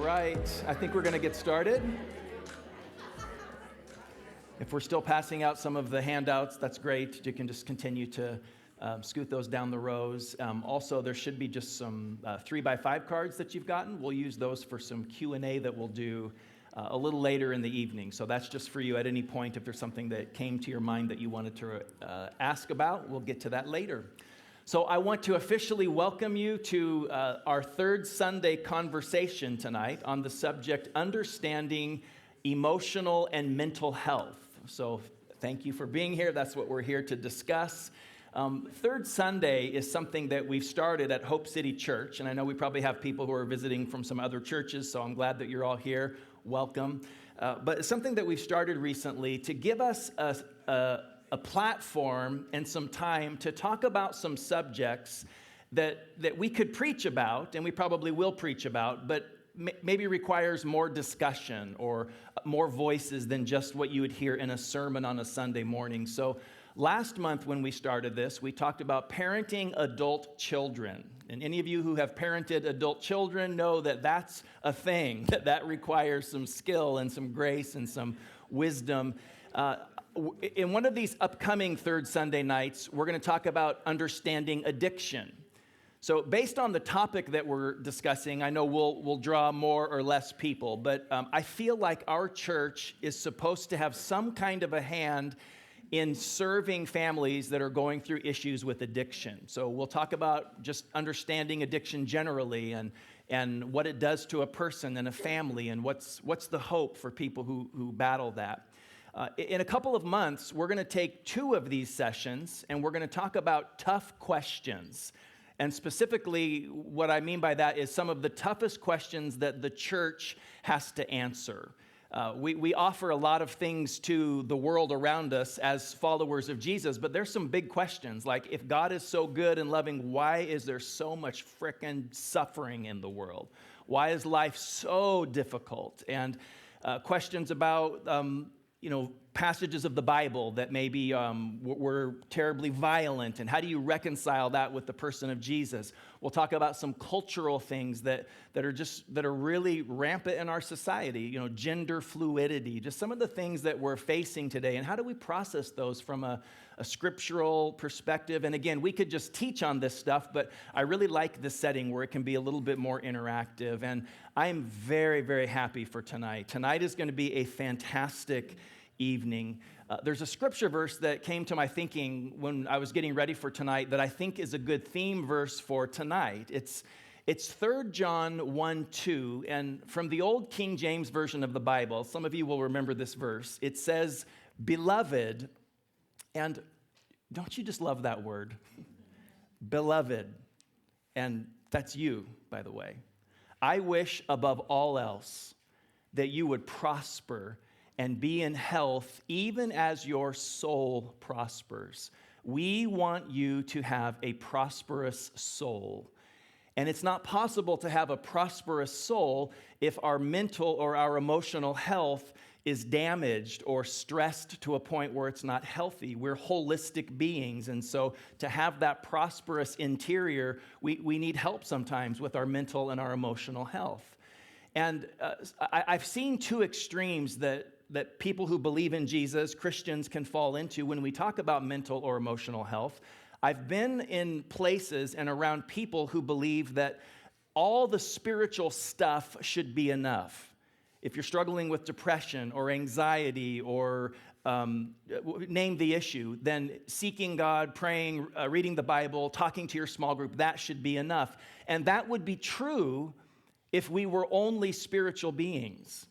right, I think we're going to get started. If we're still passing out some of the handouts, that's great. You can just continue to scoot those down the rows. Also, there should be just some 3x5 cards that you've gotten. We'll use those for some Q&A that we'll do a little later in the evening. So that's just for you at any point if there's something that came to your mind that you wanted to ask about. We'll get to that later. So I want to officially welcome you to our third Sunday conversation tonight on the subject, Understanding Emotional and Mental Health. So thank you for being here. That's what we're here to discuss. Third Sunday is something that we've started at Hope City Church, and I know we probably have people who are visiting from some other churches, so I'm glad that you're all here. Welcome. But it's something that we've started recently to give us a platform and some time to talk about some subjects that we could preach about, and we probably will preach about, but maybe requires more discussion or more voices than just what you would hear in a sermon on a Sunday morning. So last month when we started this, we talked about parenting adult children. And any of you who have parented adult children know that that's a thing, that requires some skill and some grace and some wisdom. In one of these upcoming third Sunday nights, we're going to talk about understanding addiction. So based on the topic that we're discussing, I know we'll draw more or less people, but I feel like our church is supposed to have some kind of a hand in serving families that are going through issues with addiction. So we'll talk about just understanding addiction generally and what it does to a person and a family and what's the hope for people who battle that. In a couple of months, we're going to take 2 of these sessions and we're going to talk about tough questions. And specifically, what I mean by that is some of the toughest questions that the church has to answer. We offer a lot of things to the world around us as followers of Jesus, but there's some big questions, like if God is so good and loving, why is there so much frickin' suffering in the world? Why is life so difficult? And questions about passages of the Bible that maybe were terribly violent, and how do you reconcile that with the person of Jesus? We'll talk about some cultural things that are really rampant in our society, gender fluidity, just some of the things that we're facing today, and how do we process those from a scriptural perspective? And again, we could just teach on this stuff, but I really like this setting where it can be a little bit more interactive, and I'm very, very happy for tonight. Tonight is going to be a fantastic evening. There's a scripture verse that came to my thinking when I was getting ready for tonight that I think is a good theme verse for tonight. It's 3 John 1:2, and from the old King James Version of the Bible, some of you will remember this verse. It says, "Beloved," and don't you just love that word? Beloved, and that's you, by the way. "I wish above all else that you would prosper and be in health, even as your soul prospers." We want you to have a prosperous soul. And it's not possible to have a prosperous soul if our mental or our emotional health is damaged or stressed to a point where it's not healthy. We're holistic beings, and so to have that prosperous interior, we need help sometimes with our mental and our emotional health. And I've seen 2 extremes that people who believe in Jesus, Christians, can fall into when we talk about mental or emotional health. I've been in places and around people who believe that all the spiritual stuff should be enough. If you're struggling with depression or anxiety or name the issue, then seeking God, praying, reading the Bible, talking to your small group, that should be enough. And that would be true if we were only spiritual beings.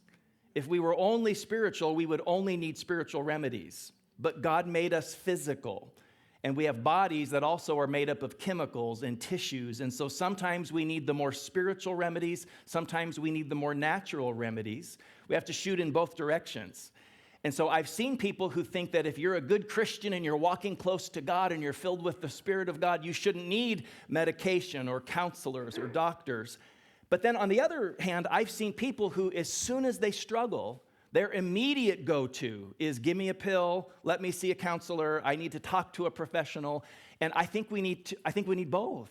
If we were only spiritual, we would only need spiritual remedies. But God made us physical, and we have bodies that also are made up of chemicals and tissues. And so sometimes we need the more spiritual remedies, sometimes we need the more natural remedies. We have to shoot in both directions. And so I've seen people who think that if you're a good Christian and you're walking close to God and you're filled with the Spirit of God, you shouldn't need medication or counselors or doctors. But then on the other hand, I've seen people who, as soon as they struggle, their immediate go-to is give me a pill, let me see a counselor, I need to talk to a professional. And I think we need both.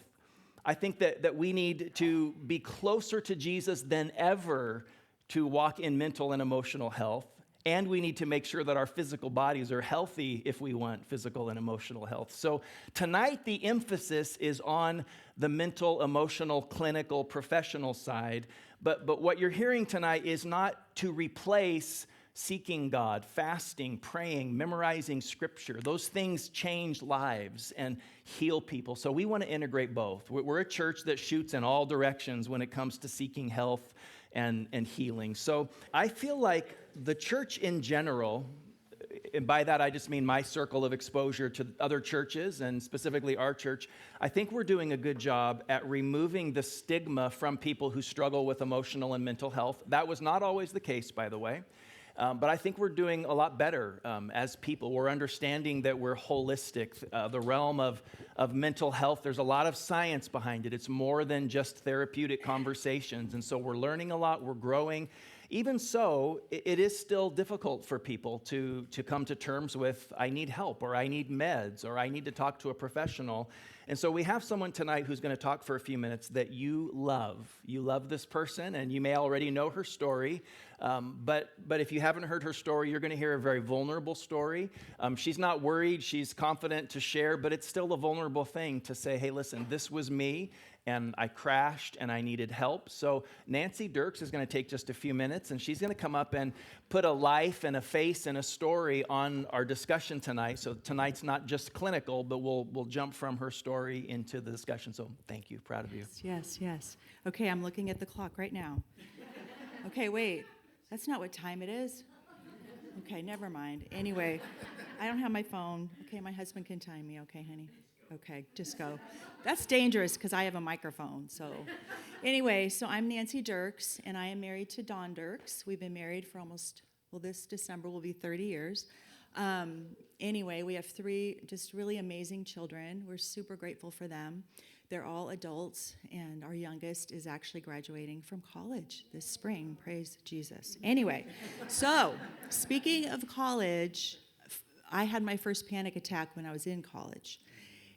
I think that we need to be closer to Jesus than ever to walk in mental and emotional health. And we need to make sure that our physical bodies are healthy if we want physical and emotional health. So tonight, the emphasis is on the mental, emotional, clinical, professional side. But what you're hearing tonight is not to replace seeking God, fasting, praying, memorizing scripture. Those things change lives and heal people. So we want to integrate both. We're a church that shoots in all directions when it comes to seeking health and healing. So I feel like the church in general, and by that I just mean my circle of exposure to other churches and specifically our church, I think we're doing a good job at removing the stigma from people who struggle with emotional and mental health. That was not always the case, by the way. But I think we're doing a lot better as people. We're understanding that we're holistic. The realm of mental health, there's a lot of science behind it. It's more than just therapeutic conversations. And so we're learning a lot, we're growing. Even so, it is still difficult for people to come to terms with, I need help, or I need meds, or I need to talk to a professional. And so we have someone tonight who's going to talk for a few minutes that you love. You love this person, and you may already know her story. But if you haven't heard her story, you're going to hear a very vulnerable story. She's not worried. She's confident to share, but it's still a vulnerable thing to say, hey, listen, this was me, and I crashed, and I needed help. So Nancy Dirckx is going to take just a few minutes, and she's going to come up and put a life and a face and a story on our discussion tonight. So tonight's not just clinical, but we'll jump from her story into the discussion. So thank you. Proud of you. Yes. Okay, I'm looking at the clock right now. Okay, wait. That's not what time it is. Okay, never mind. Anyway, I don't have my phone. Okay, my husband can time me. Okay, honey. Okay, just go. That's dangerous because I have a microphone. So anyway, so I'm Nancy Dirckx, and I am married to Don Dirckx. We've been married for this December will be 30 years. Anyway, we have 3 just really amazing children. We're super grateful for them. They're all adults, and our youngest is actually graduating from college this spring. Praise Jesus. Anyway, so speaking of college, I had my first panic attack when I was in college.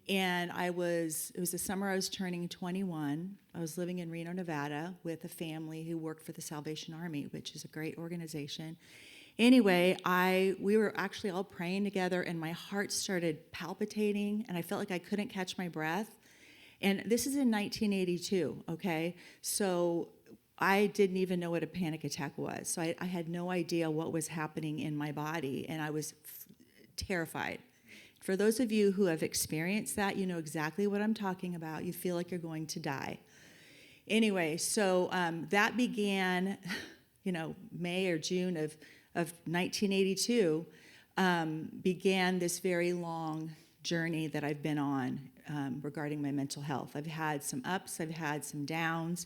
And it was the summer I was turning 21. I was living in Reno, Nevada with a family who worked for the Salvation Army, which is a great organization. Anyway, we were actually all praying together, and my heart started palpitating, and I felt like I couldn't catch my breath. And this is in 1982, okay? So I didn't even know what a panic attack was. So I had no idea what was happening in my body, and I was terrified. For those of you who have experienced that, you know exactly what I'm talking about. You feel like you're going to die. Anyway, so that began, May or June of 1982, began this very long journey that I've been on regarding my mental health. I've had some ups, I've had some downs.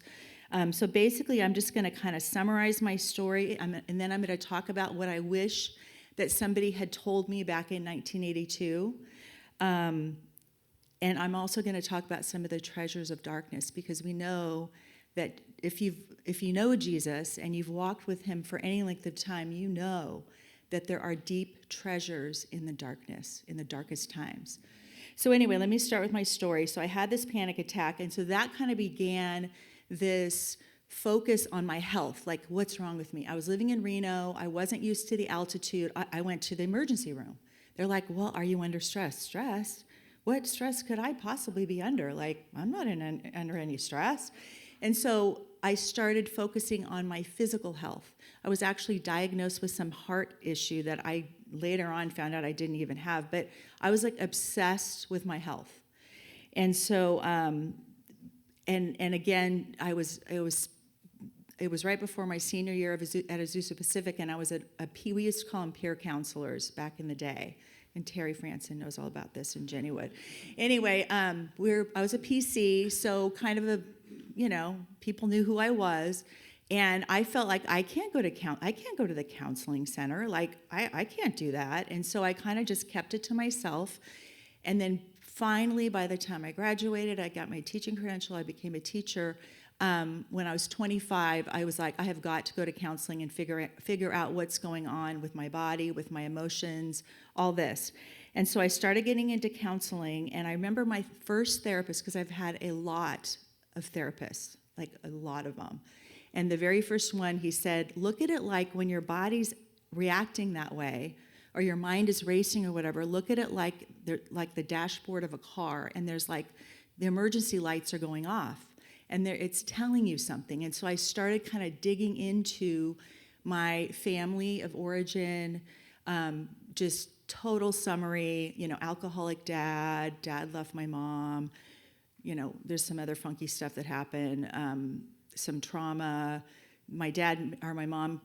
So basically, I'm just going to kind of summarize my story, and then I'm going to talk about what I wish that somebody had told me back in 1982. And I'm also going to talk about some of the treasures of darkness, because we know that if you know Jesus and you've walked with him for any length of time, you know that there are deep treasures in the darkness, in the darkest times. So anyway, let me start with my story. So I had this panic attack, and so that kind of began this focus on my health, like what's wrong with me? I was living in Reno. I wasn't used to the altitude. I went to the emergency room. They're like, well, are you under stress? Stress? What stress could I possibly be under? Like, I'm not under any stress. And so I started focusing on my physical health. I was actually diagnosed with some heart issue that I later on found out I didn't even have, but I was like obsessed with my health. And so, and again, it was right before my senior year at Azusa Pacific, and I was we used to call them peer counselors back in the day. And Terry Franson knows all about this, and Jenny Wood. Anyway, I was a PC, so kind of people knew who I was, and I felt like I can't go to the counseling center. Like I can't do that, and so I kind of just kept it to myself. And then finally, by the time I graduated, I got my teaching credential. I became a teacher. When I was 25, I was like, I have got to go to counseling and figure out what's going on with my body, with my emotions, all this. And so I started getting into counseling, and I remember my first therapist, because I've had a lot of therapists, like a lot of them. And the very first one, he said, look at it like when your body's reacting that way, or your mind is racing or whatever, look at it like the dashboard of a car, and there's like the emergency lights are going off, and it's telling you something. And so I started kind of digging into my family of origin, just total summary, alcoholic dad left my mom, there's some other funky stuff that happened, some trauma. My dad or my mom,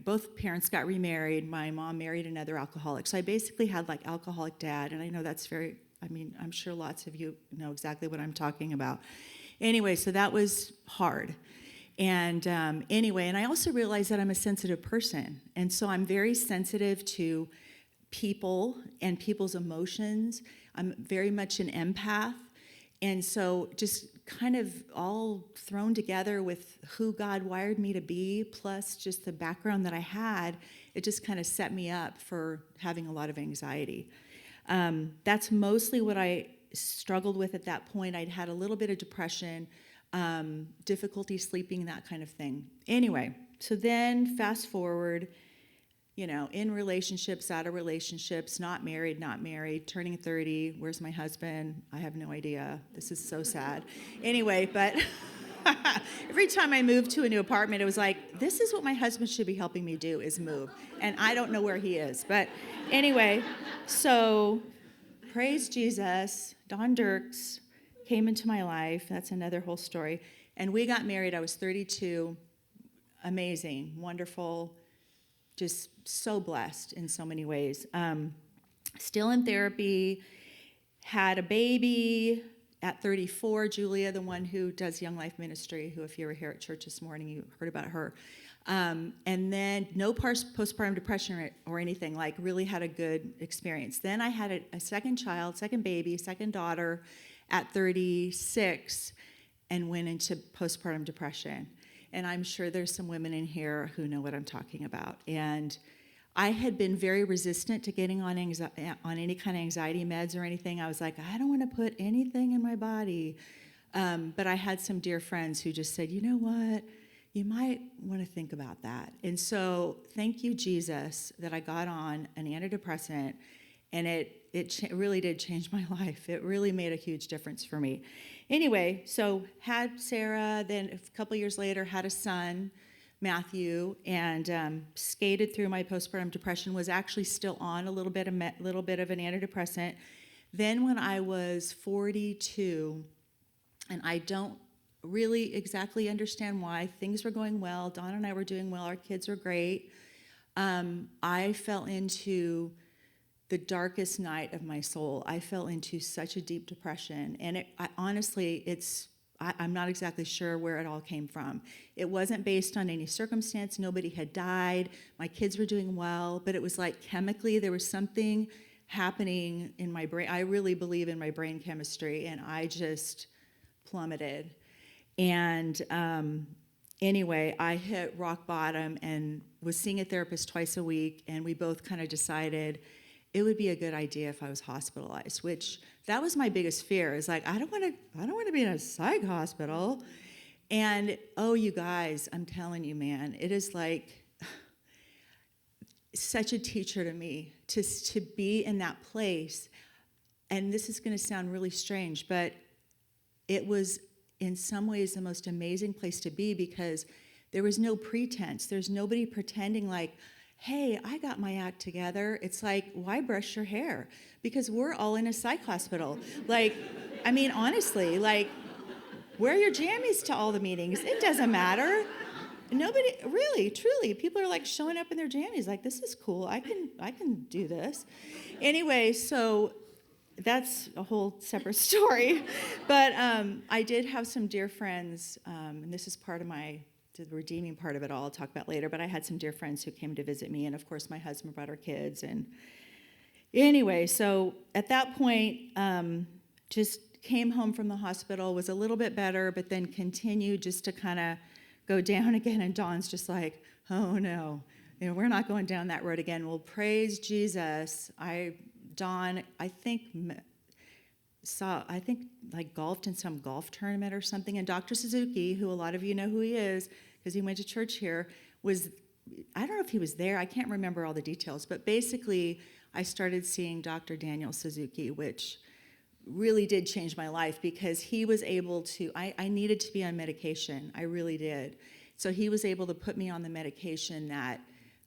both parents got remarried. My mom married another alcoholic. So I basically had like alcoholic dad, and I know that's I'm sure lots of you know exactly what I'm talking about. Anyway, so that was hard. And and I also realized that I'm a sensitive person. And so I'm very sensitive to people and people's emotions. I'm very much an empath. And so just kind of all thrown together with who God wired me to be, plus just the background that I had, it just kind of set me up for having a lot of anxiety. That's mostly what I struggled with at that point. I'd had a little bit of depression, difficulty sleeping, that kind of thing. Anyway, so then fast forward, in relationships, out of relationships, not married, turning 30. Where's my husband? I have no idea. This is so sad. Anyway, but every time I moved to a new apartment, it was like, this is what my husband should be helping me do, is move. And I don't know where he is. But anyway, so praise Jesus. Don Dirckx came into my life. That's another whole story. And we got married. I was 32. Amazing, wonderful, just so blessed in so many ways. Still in therapy, had a baby at 34, Julia, the one who does Young Life Ministry, who if you were here at church this morning, you heard about her. And then no postpartum depression or anything, like really had a good experience. Then I had a second child, second baby, second daughter at 36 and went into postpartum depression. And I'm sure there's some women in here who know what I'm talking about. And I had been very resistant to getting on any kind of anxiety meds or anything. I was like, I don't want to put anything in my body. But I had some dear friends who just said, you know what? You might want to think about that. And so thank you, Jesus, that I got on an antidepressant, and it really did change my life. It really made a huge difference for me. Anyway, so had Sarah, then a couple years later had a son, Matthew, and skated through my postpartum depression, was actually still on a little bit of an antidepressant. Then when I was 42, and I don't really exactly understand why, things were going well, Dawn and I were doing well, our kids were great, I fell into the darkest night of my soul. I fell into such a deep depression, and honestly, I'm not exactly sure where it all came from. It wasn't based on any circumstance. Nobody had died. My kids were doing well, but it was like chemically there was something happening in my brain. I really believe in my brain chemistry, and I just plummeted. And anyway, I hit rock bottom and was seeing a therapist twice a week, and we both kind of decided it would be a good idea if I was hospitalized, which that was my biggest fear. Is like, I don't want to be in a psych hospital. And oh, you guys, I'm telling you, man, it is like such a teacher to me to be in that place. And this is going to sound really strange, but it was in some ways the most amazing place to be, because there was no pretense. There's nobody pretending like, hey, I got my act together. It's like, why brush your hair? Because we're all in a psych hospital. Like, I mean, honestly, like, wear your jammies to all the meetings. It doesn't matter. Nobody, really, truly, people are like showing up in their jammies like, this is cool. I can do this. Anyway, so that's a whole separate story. But I did have some dear friends, and this is part of the redeeming part of it all I'll talk about later, but I had some dear friends who came to visit me, and of course my husband brought our kids. And anyway, so at that point, just came home from the hospital, was a little bit better, but then continued just to kind of go down again, and Dawn's just like, oh no, we're not going down that road again. Well, praise Jesus, Dawn, I think like golfed in some golf tournament or something, and Dr. Suzuki, who a lot of you know who he is because he went to church here, I don't know if he was there, I can't remember all the details, but basically I started seeing Dr. Daniel Suzuki, which really did change my life because he was able to, I needed to be on medication, I really did. So he was able to put me on the medication that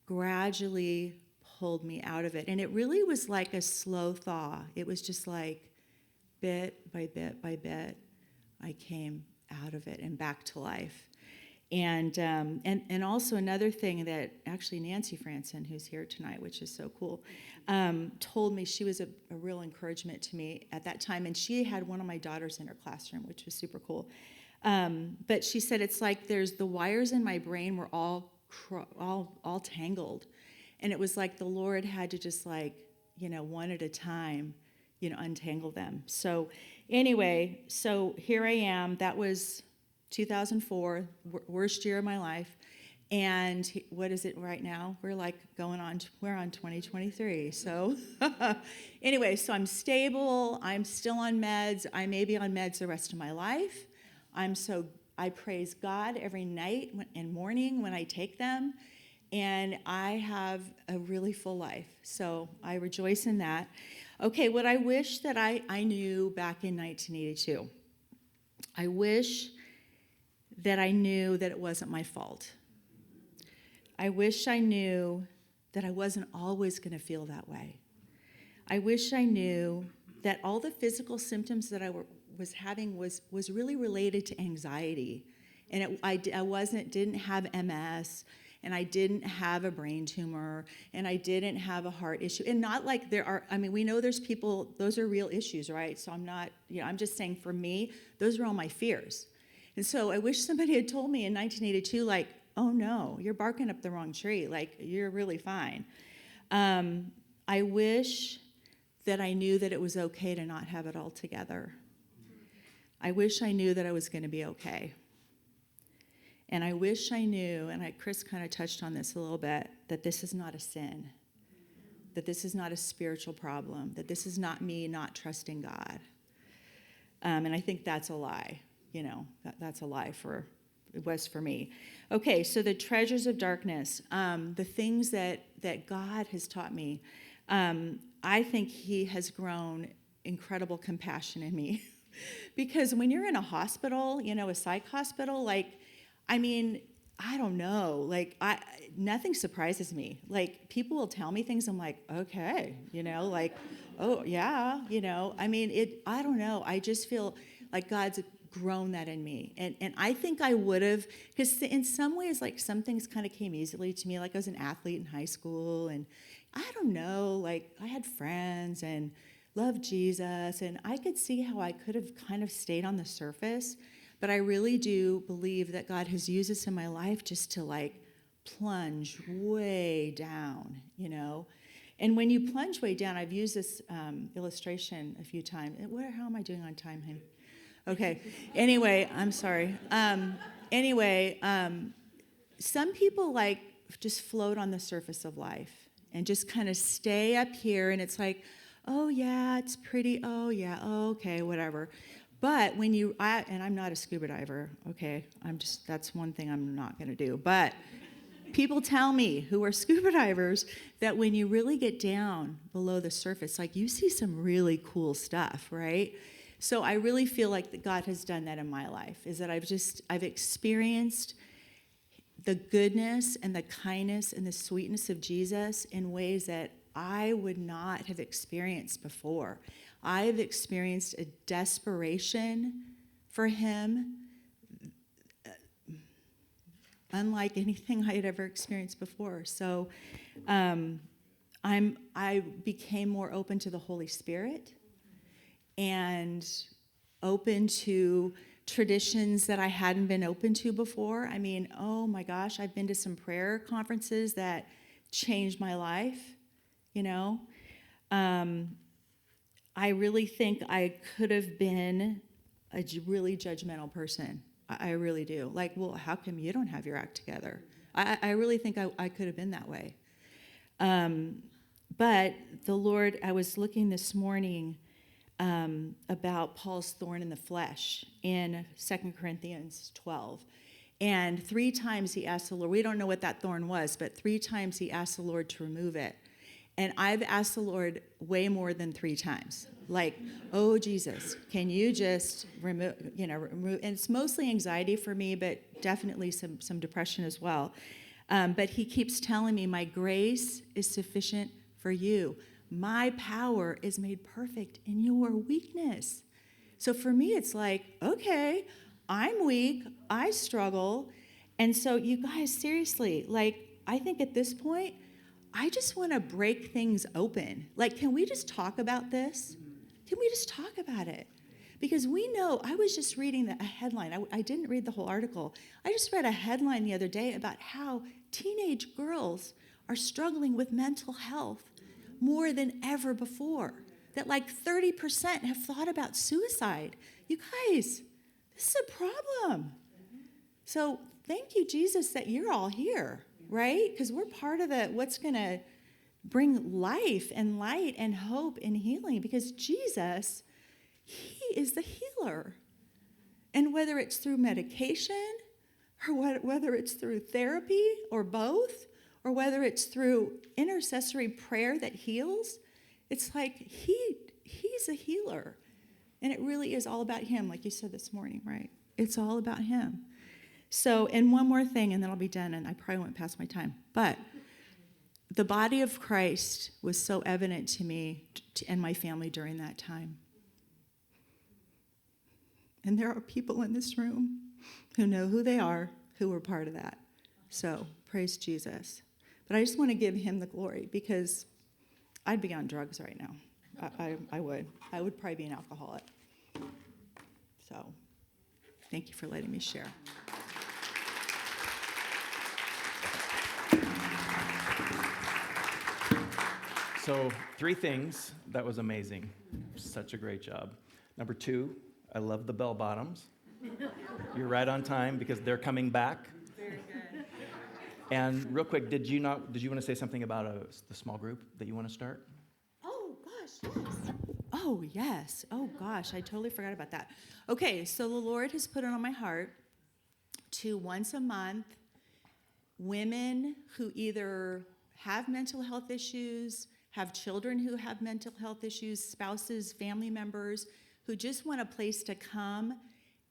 gradually pulled me out of it. And it really was like a slow thaw. It was just like bit by bit by bit, I came out of it and back to life. And also another thing that actually Nancy Franson, who's here tonight, which is so cool, told me. She was a real encouragement to me at that time, and she had one of my daughters in her classroom, which was super cool. But she said it's like there's the wires in my brain were all tangled, and it was like the Lord had to just like, one at a time, untangle them. So anyway, so here I am. That was 2004, worst year of my life. And what is it right now? We're on 2023. So anyway, so I'm stable. I'm still on meds. I may be on meds the rest of my life. I praise God every night and morning when I take them. And I have a really full life. So I rejoice in that. Okay, what I wish that I knew back in 1982. I wish that I knew that it wasn't my fault. I wish I knew that I wasn't always going to feel that way. I wish I knew that all the physical symptoms that I was having was really related to anxiety. And I didn't have MS, and I didn't have a brain tumor, and I didn't have a heart issue. And not like we know there's people, those are real issues, right? So I'm not, I'm just saying for me, those are all my fears. And so I wish somebody had told me in 1982, like, oh no, you're barking up the wrong tree. Like, you're really fine. I wish that I knew that it was okay to not have it all together. I wish I knew that I was going to be okay. And I wish I knew, and Chris kind of touched on this a little bit, that this is not a sin, that this is not a spiritual problem, that this is not me not trusting God. And I think that's a lie. That's a lie it was for me. Okay, so the treasures of darkness, the things that God has taught me, I think he has grown incredible compassion in me. Because when you're in a hospital, a psych hospital, I don't know, nothing surprises me. People will tell me things, I'm like, okay, oh yeah, I don't know, I just feel like God's grown that in me. And I think I would have, because in some ways, some things kind of came easily to me. I was an athlete in high school, and I don't know, I had friends and loved Jesus, and I could see how I could have kind of stayed on the surface, but I really do believe that God has used this in my life just to plunge way down, And when you plunge way down, I've used this illustration a few times. How am I doing on time, honey? Okay. Anyway, I'm sorry. Some people just float on the surface of life and just kind of stay up here, and it's like, oh yeah, it's pretty. Oh yeah, oh, okay, whatever. But when and I'm not a scuba diver, okay? That's one thing I'm not going to do. But people tell me who are scuba divers that when you really get down below the surface, you see some really cool stuff, right? So I really feel like that God has done that in my life, is that I've experienced the goodness and the kindness and the sweetness of Jesus in ways that I would not have experienced before. I've experienced a desperation for him unlike anything I had ever experienced before. So I became more open to the Holy Spirit and open to traditions that I hadn't been open to before. Oh my gosh, I've been to some prayer conferences that changed my life, I really think I could have been a really judgmental person. I really do. Well, how come you don't have your act together? I really think I could have been that way. But the Lord, I was looking this morning about Paul's thorn in the flesh in 2 Corinthians 12. And 3 times he asked the Lord, we don't know what that thorn was, but 3 times he asked the Lord to remove it. And I've asked the Lord way more than 3 times. Like, oh, Jesus, can you just remove, and it's mostly anxiety for me, but definitely some depression as well. But he keeps telling me, my grace is sufficient for you. My power is made perfect in your weakness. So for me, it's like, okay, I'm weak, I struggle. And so you guys, seriously, like, I think at this point, I just want to break things open. Like, can we just talk about this? Can we just talk about it? Because we know, I was just reading a headline. I didn't read the whole article. I just read a headline the other day about how teenage girls are struggling with mental health more than ever before. That like 30% have thought about suicide. You guys, this is a problem. So thank you, Jesus, that you're all here, right? Because we're part of what's going to bring life and light and hope and healing, because Jesus, he is the healer. And whether it's through medication or whether it's through therapy or both, or whether it's through intercessory prayer that heals, it's like he's a healer. And it really is all about him, like you said this morning, right? It's all about him. So, and one more thing, and then I'll be done, and I probably went past my time. But the body of Christ was so evident to me and my family during that time. And there are people in this room who know who they are, who were part of that. So, praise Jesus. But I just want to give him the glory, because I'd be on drugs right now. I would. I would probably be an alcoholic. So, thank you for letting me share. So 3 things. That was amazing. Such a great job. Number 2, I love the bell bottoms. You're right on time because they're coming back. Very good. And real quick, did you want to say something about the small group that you want to start? Oh, gosh, yes. Oh, yes. Oh, gosh, I totally forgot about that. Okay, so the Lord has put it on my heart to once a month, women who either have mental health issues, have children who have mental health issues, spouses, family members, who just want a place to come,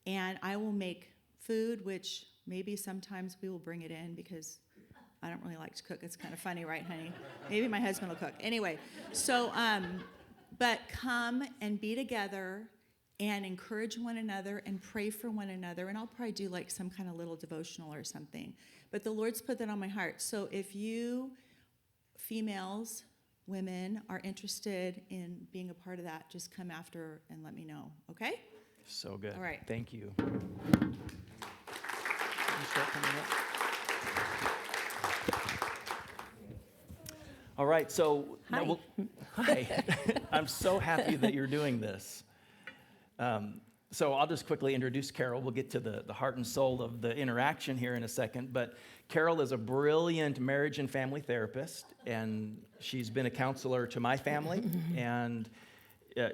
and I will make food, which maybe sometimes we will bring it in because I don't really like to cook. It's kind of funny, right, honey? Maybe my husband will cook. Anyway, so, but come and be together and encourage one another and pray for one another, and I'll probably do like some kind of little devotional or something. But the Lord's put that on my heart. So if you females, women, are interested in being a part of that, just come after and let me know, okay? So good. All right. Thank you. Can you start coming up? All right, so Hi. Hi. I'm so happy that you're doing this. So I'll just quickly introduce Carol. We'll get to the heart and soul of the interaction here in a second. But Carol is a brilliant marriage and family therapist, and she's been a counselor to my family, and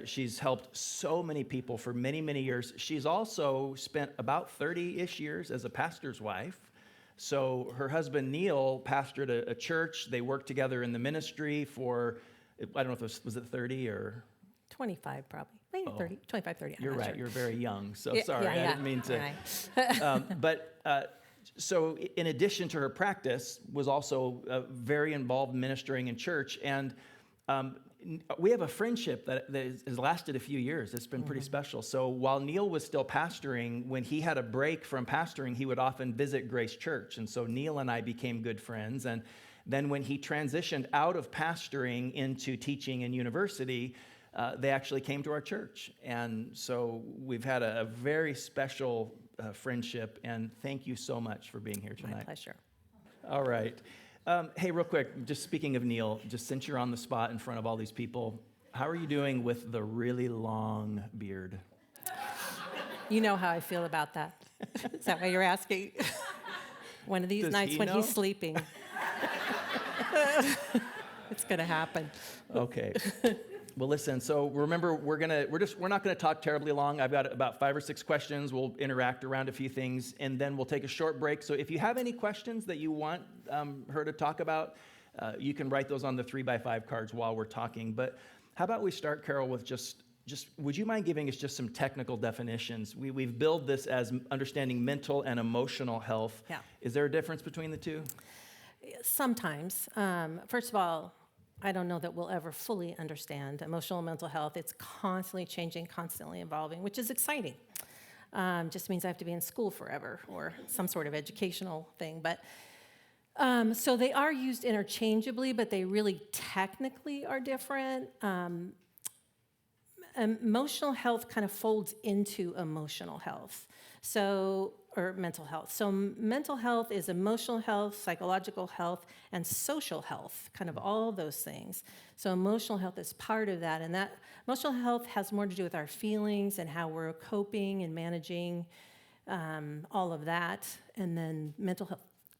she's helped so many people for many, many years. She's also spent about 30-ish years as a pastor's wife. So her husband, Neil, pastored a church. They worked together in the ministry for, I don't know if was it 30 or... 25 probably. Maybe 30, 25, 30. You're right. Sure. You're very young. So Yeah, sorry. yeah, I yeah. didn't mean to. Right. So in addition to her practice, was also very involved ministering in church. And we have a friendship that has lasted a few years. It's been pretty special. So while Neil was still pastoring, when he had a break from pastoring, he would often visit Grace Church. And so Neil and I became good friends. And then when he transitioned out of pastoring into teaching in university, they actually came to our church. And so we've had a very special friendship, and thank you so much for being here tonight. My pleasure. All right. Hey, real quick, just speaking of Neil, just since you're on the spot in front of all these people, how are you doing with the really long beard? You know how I feel about that. Is that why you're asking? One of these Does nights he when know? he's sleeping. It's going to happen. Okay. Well, listen, so remember, we're not gonna talk terribly long. I've got about 5 or 6 questions. We'll interact around a few things, and then we'll take a short break. So if you have any questions that you want her to talk about, you can write those on the 3x5 cards while we're talking. But how about we start, Carol, with just would you mind giving us just some technical definitions? We've billed this as understanding mental and emotional health. Yeah. Is there a difference between the two? Sometimes. First of all, I don't know that we'll ever fully understand emotional and mental health. It's constantly changing, constantly evolving, which is exciting. Just means I have to be in school forever or some sort of educational thing. But so they are used interchangeably, but they really technically are different. Emotional health kind of folds into emotional health. Or mental health. So mental health is emotional health, psychological health, and social health, kind of all those things. So emotional health is part of that, and that emotional health has more to do with our feelings and how we're coping and managing all of that. And then mental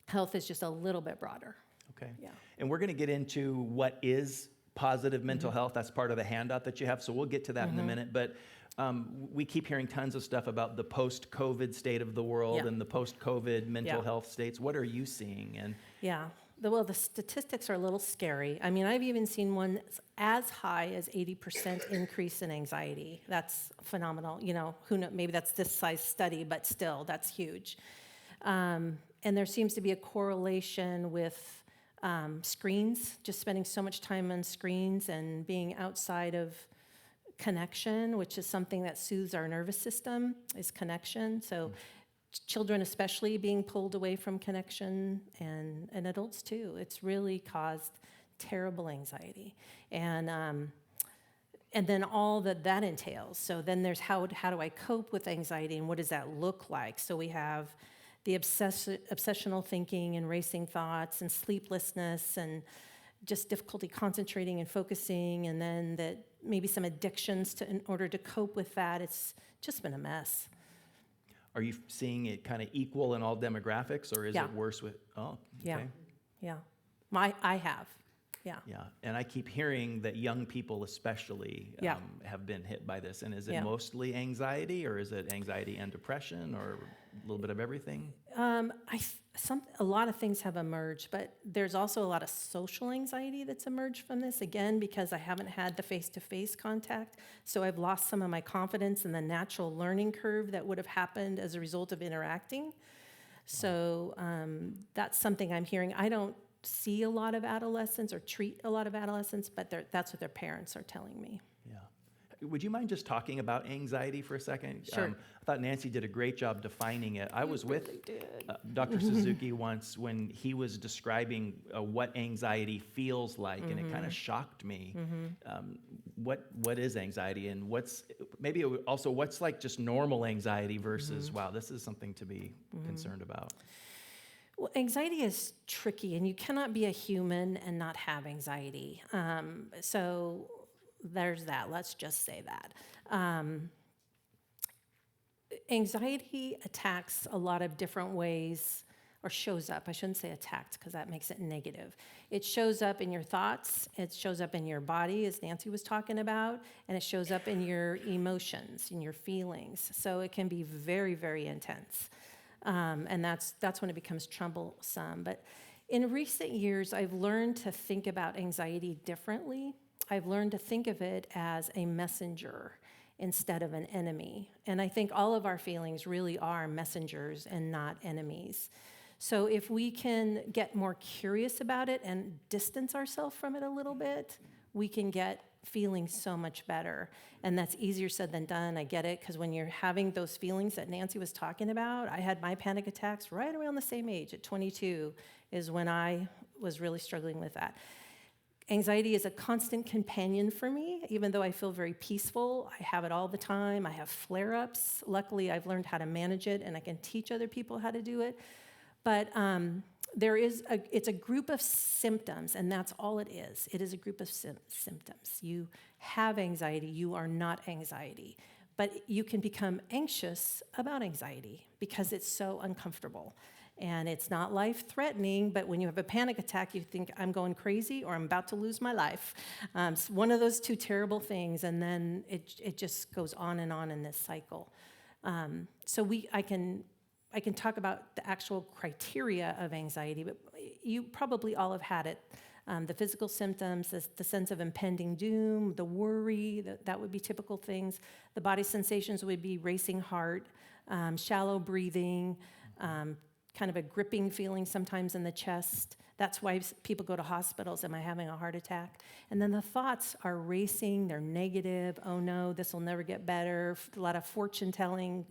health is just a little bit broader. Okay. Yeah. And we're gonna get into what is positive mental health. That's part of the handout that you have, so we'll get to that in a minute. But we keep hearing tons of stuff about the post-COVID state of the world and the post-COVID mental health states. What are you seeing? And Yeah. Well, the statistics are a little scary. I mean, I've even seen one as high as 80% increase in anxiety. That's phenomenal. You know, who knows, maybe that's this size study, but still, that's huge. And there seems to be a correlation with screens, just spending so much time on screens and being outside of connection, which is something that soothes our nervous system, is connection. So children especially being pulled away from connection, and adults too. It's really caused terrible anxiety. And then all that entails. So then there's how do I cope with anxiety, and what does that look like? So we have the obsessional thinking and racing thoughts and sleeplessness and just difficulty concentrating and focusing, and then that maybe some addictions in order to cope with that. It's just been a mess. are you seeing it kind of equal in all demographics, or is it worse with, okay. Yeah. I have. Yeah, and I keep hearing that young people especially have been hit by this. And is it mostly anxiety, or is it anxiety and depression, or a little bit of everything? A lot of things have emerged, but there's also a lot of social anxiety that's emerged from this, again, because I haven't had the face-to-face contact, so I've lost some of my confidence in the natural learning curve that would have happened as a result of interacting. So that's something I'm hearing. I don't see a lot of adolescents or treat a lot of adolescents, but that's what their parents are telling me. Yeah. Would you mind just talking about anxiety for a second? Sure. I thought Nancy did a great job defining it. I was with Dr. Suzuki once when he was describing what anxiety feels like, and it kind of shocked me. What is anxiety, and what's like just normal anxiety versus, wow, this is something to be concerned about? Well, anxiety is tricky, and you cannot be a human and not have anxiety. So there's that. Let's just say that. Anxiety attacks a lot of different ways, or shows up. I shouldn't say attacked, because that makes it negative. It shows up in your thoughts, it shows up in your body, as Nancy was talking about, and it shows up in your emotions, in your feelings. So it can be very, very intense. And that's when it becomes troublesome. But in recent years, I've learned to think about anxiety differently. I've learned to think of it as a messenger instead of an enemy. And I think all of our feelings really are messengers and not enemies. So if we can get more curious about it and distance ourselves from it a little bit, we can get feeling so much better. And that's easier said than done. I get it, because when you're having those feelings that Nancy was talking about, I had my panic attacks right around the same age. At 22 is when I was really struggling with that. Anxiety is a constant companion for me, even though I feel very peaceful. I have it all the time. I have flare-ups. Luckily, I've learned how to manage it, and I can teach other people how to do it. But it's a group of symptoms, and that's all it is. It is a group of symptoms. You have anxiety, you are not anxiety. But you can become anxious about anxiety because it's so uncomfortable. And it's not life-threatening, but when you have a panic attack, you think, I'm going crazy or I'm about to lose my life. It's one of those two terrible things, and then it just goes on in this cycle. I can talk about the actual criteria of anxiety, but you probably all have had it. The physical symptoms, the sense of impending doom, the worry, that would be typical things. The body sensations would be racing heart, shallow breathing, kind of a gripping feeling sometimes in the chest. That's why people go to hospitals. Am I having a heart attack? And then the thoughts are racing, they're negative. Oh no, this will never get better. A lot of fortune telling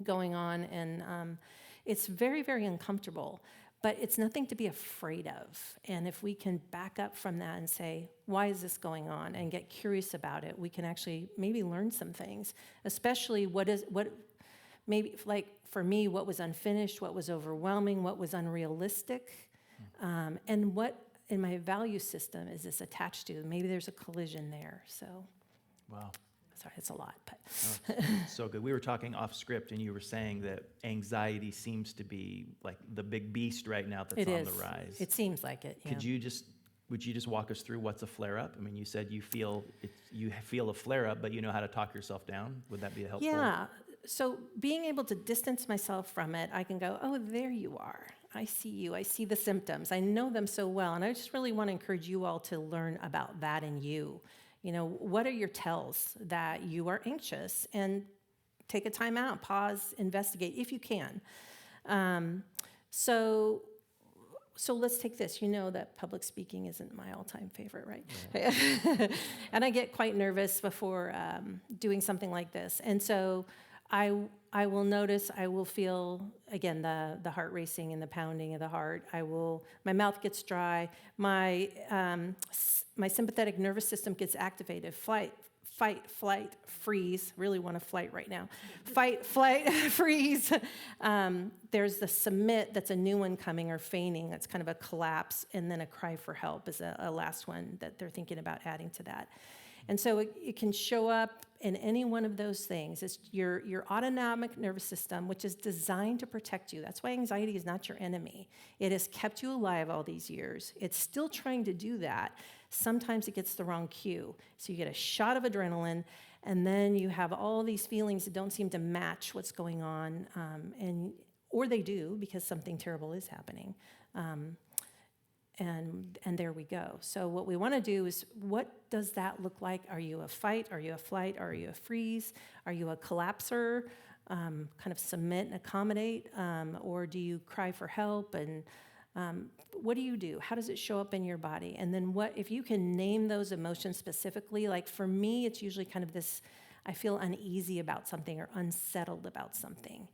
going on, and it's very, very uncomfortable. But it's nothing to be afraid of. And if we can back up from that and say, why is this going on? And get curious about it, we can actually maybe learn some things, especially maybe like for me, what was unfinished, what was overwhelming, what was unrealistic, and what in my value system is this attached to? Maybe there's a collision there, so. Wow. Sorry, it's a lot, but. Oh, so good. We were talking off script, and you were saying that anxiety seems to be like the big beast right now that's on the rise. It seems like it, yeah. Would you just walk us through what's a flare-up? I mean, you said you feel a flare-up, but you know how to talk yourself down. Would that be helpful? Yeah. So being able to distance myself from it, I can go, oh, there you are. I see you. I see the symptoms. I know them so well. And I just really want to encourage you all to learn about that in you. You know, what are your tells that you are anxious? And take a time out, pause, investigate if you can. So let's take this. You know that public speaking isn't my all-time favorite, right? Yeah. And I get quite nervous before doing something like this. And so I will notice, I will feel, again, the heart racing and the pounding of the heart. My mouth gets dry. My sympathetic nervous system gets activated. Fight, flight, freeze. Really want to flight right now. Fight, flight, freeze. There's the submit, that's a new one coming, or feigning. That's kind of a collapse. And then a cry for help is a last one that they're thinking about adding to that. And so it can show up in any one of those things. It's your autonomic nervous system, which is designed to protect you. That's why anxiety is not your enemy. It has kept you alive all these years. It's still trying to do that. Sometimes it gets the wrong cue. So you get a shot of adrenaline, and then you have all these feelings that don't seem to match what's going on, or they do because something terrible is happening. And there we go. So what we want to do is, what does that look like? Are you a fight? Are you a flight? Are you a freeze? Are you a collapser? Kind of submit and accommodate? Or do you cry for help? And what do you do? How does it show up in your body? And then if you can name those emotions specifically, like for me, it's usually kind of this, I feel uneasy about something or unsettled about something.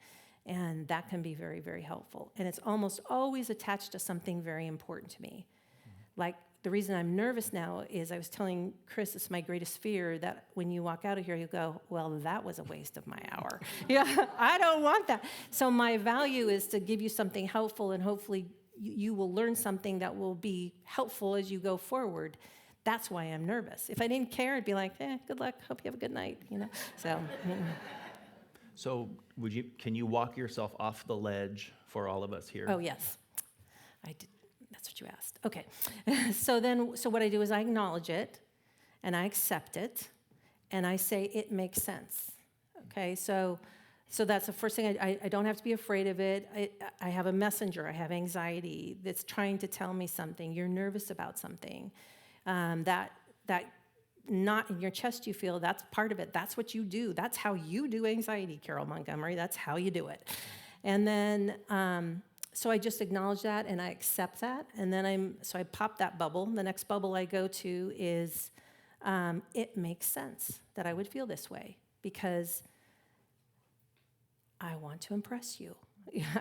And that can be very, very helpful. And it's almost always attached to something very important to me. Like, the reason I'm nervous now is I was telling Chris, it's my greatest fear that when you walk out of here, you go, well, that was a waste of my hour. Yeah, I don't want that. So my value is to give you something helpful, and hopefully you will learn something that will be helpful as you go forward. That's why I'm nervous. If I didn't care, I'd be like, good luck, hope you have a good night, you know? So... So can you walk yourself off the ledge for all of us here? Oh, yes. I did. That's what you asked. Okay. So what I do is I acknowledge it, and I accept it, and I say it makes sense. Okay? So that's the first thing. I don't have to be afraid of it. I have a messenger. I have anxiety that's trying to tell me something. You're nervous about something. That not in your chest you feel, that's part of it. That's what you do. That's how you do anxiety, Carol Montgomery. That's how you do it. And then, so I just acknowledge that and I accept that. And then I pop that bubble. The next bubble I go to is, it makes sense that I would feel this way because I want to impress you.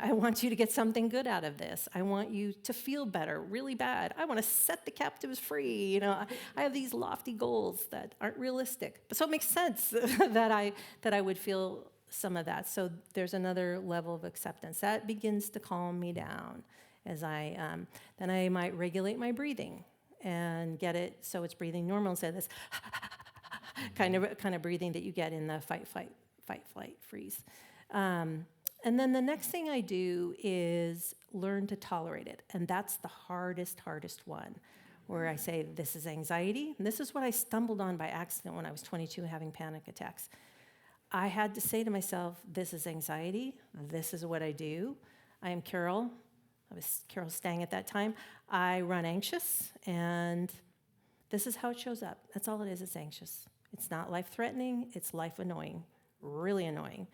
I want you to get something good out of this. I want you to feel better, really bad. I want to set the captives free. You know, I have these lofty goals that aren't realistic. So it makes sense that I would feel some of that. So there's another level of acceptance. That begins to calm me down as then I might regulate my breathing and get it so it's breathing normal instead of this kind of breathing that you get in the fight, flight, freeze. And then the next thing I do is learn to tolerate it. And that's the hardest one, where I say, this is anxiety. And this is what I stumbled on by accident when I was 22 having panic attacks. I had to say to myself, this is anxiety. This is what I do. I am Carol. I was Carol Stang at that time. I run anxious, and this is how it shows up. That's all it is. It's anxious. It's not life-threatening. It's life-annoying, really annoying.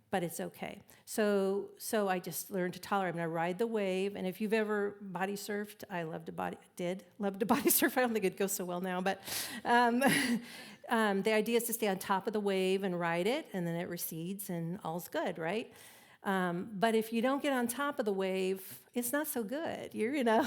But it's okay. So I just learned to tolerate. I'm going to ride the wave. And if you've ever body surfed, I love to body surf. I don't think it'd go so well now, but the idea is to stay on top of the wave and ride it, and then it recedes, and all's good, right? But if you don't get on top of the wave, it's not so good. You're in a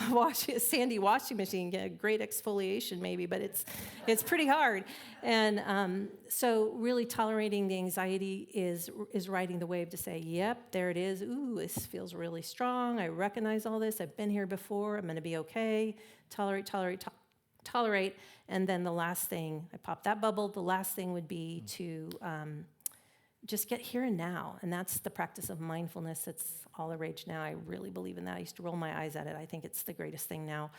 sandy washing machine, get a great exfoliation maybe, but it's pretty hard. And so really tolerating the anxiety is riding the wave to say, yep, there it is. Ooh, this feels really strong. I recognize all this. I've been here before. I'm going to be okay. Tolerate. And then the last thing, I pop that bubble. The last thing would be to just get here and now. And that's the practice of mindfulness. It's all the rage now. I really believe in that. I used to roll my eyes at it. I think it's the greatest thing now,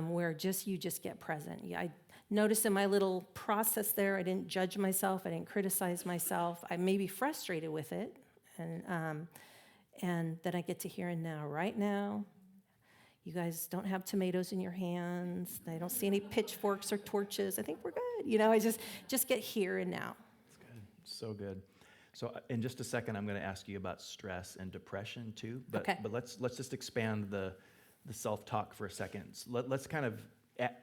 where you just get present. Yeah, I noticed in my little process there, I didn't judge myself. I didn't criticize myself. I may be frustrated with it. And then I get to here and now. Right now, you guys don't have tomatoes in your hands. I don't see any pitchforks or torches. I think we're good. I just get here and now. That's good. So good. So in just a second, I'm going to ask you about stress and depression too. But, okay. But let's just expand the self-talk for a second. Let's kind of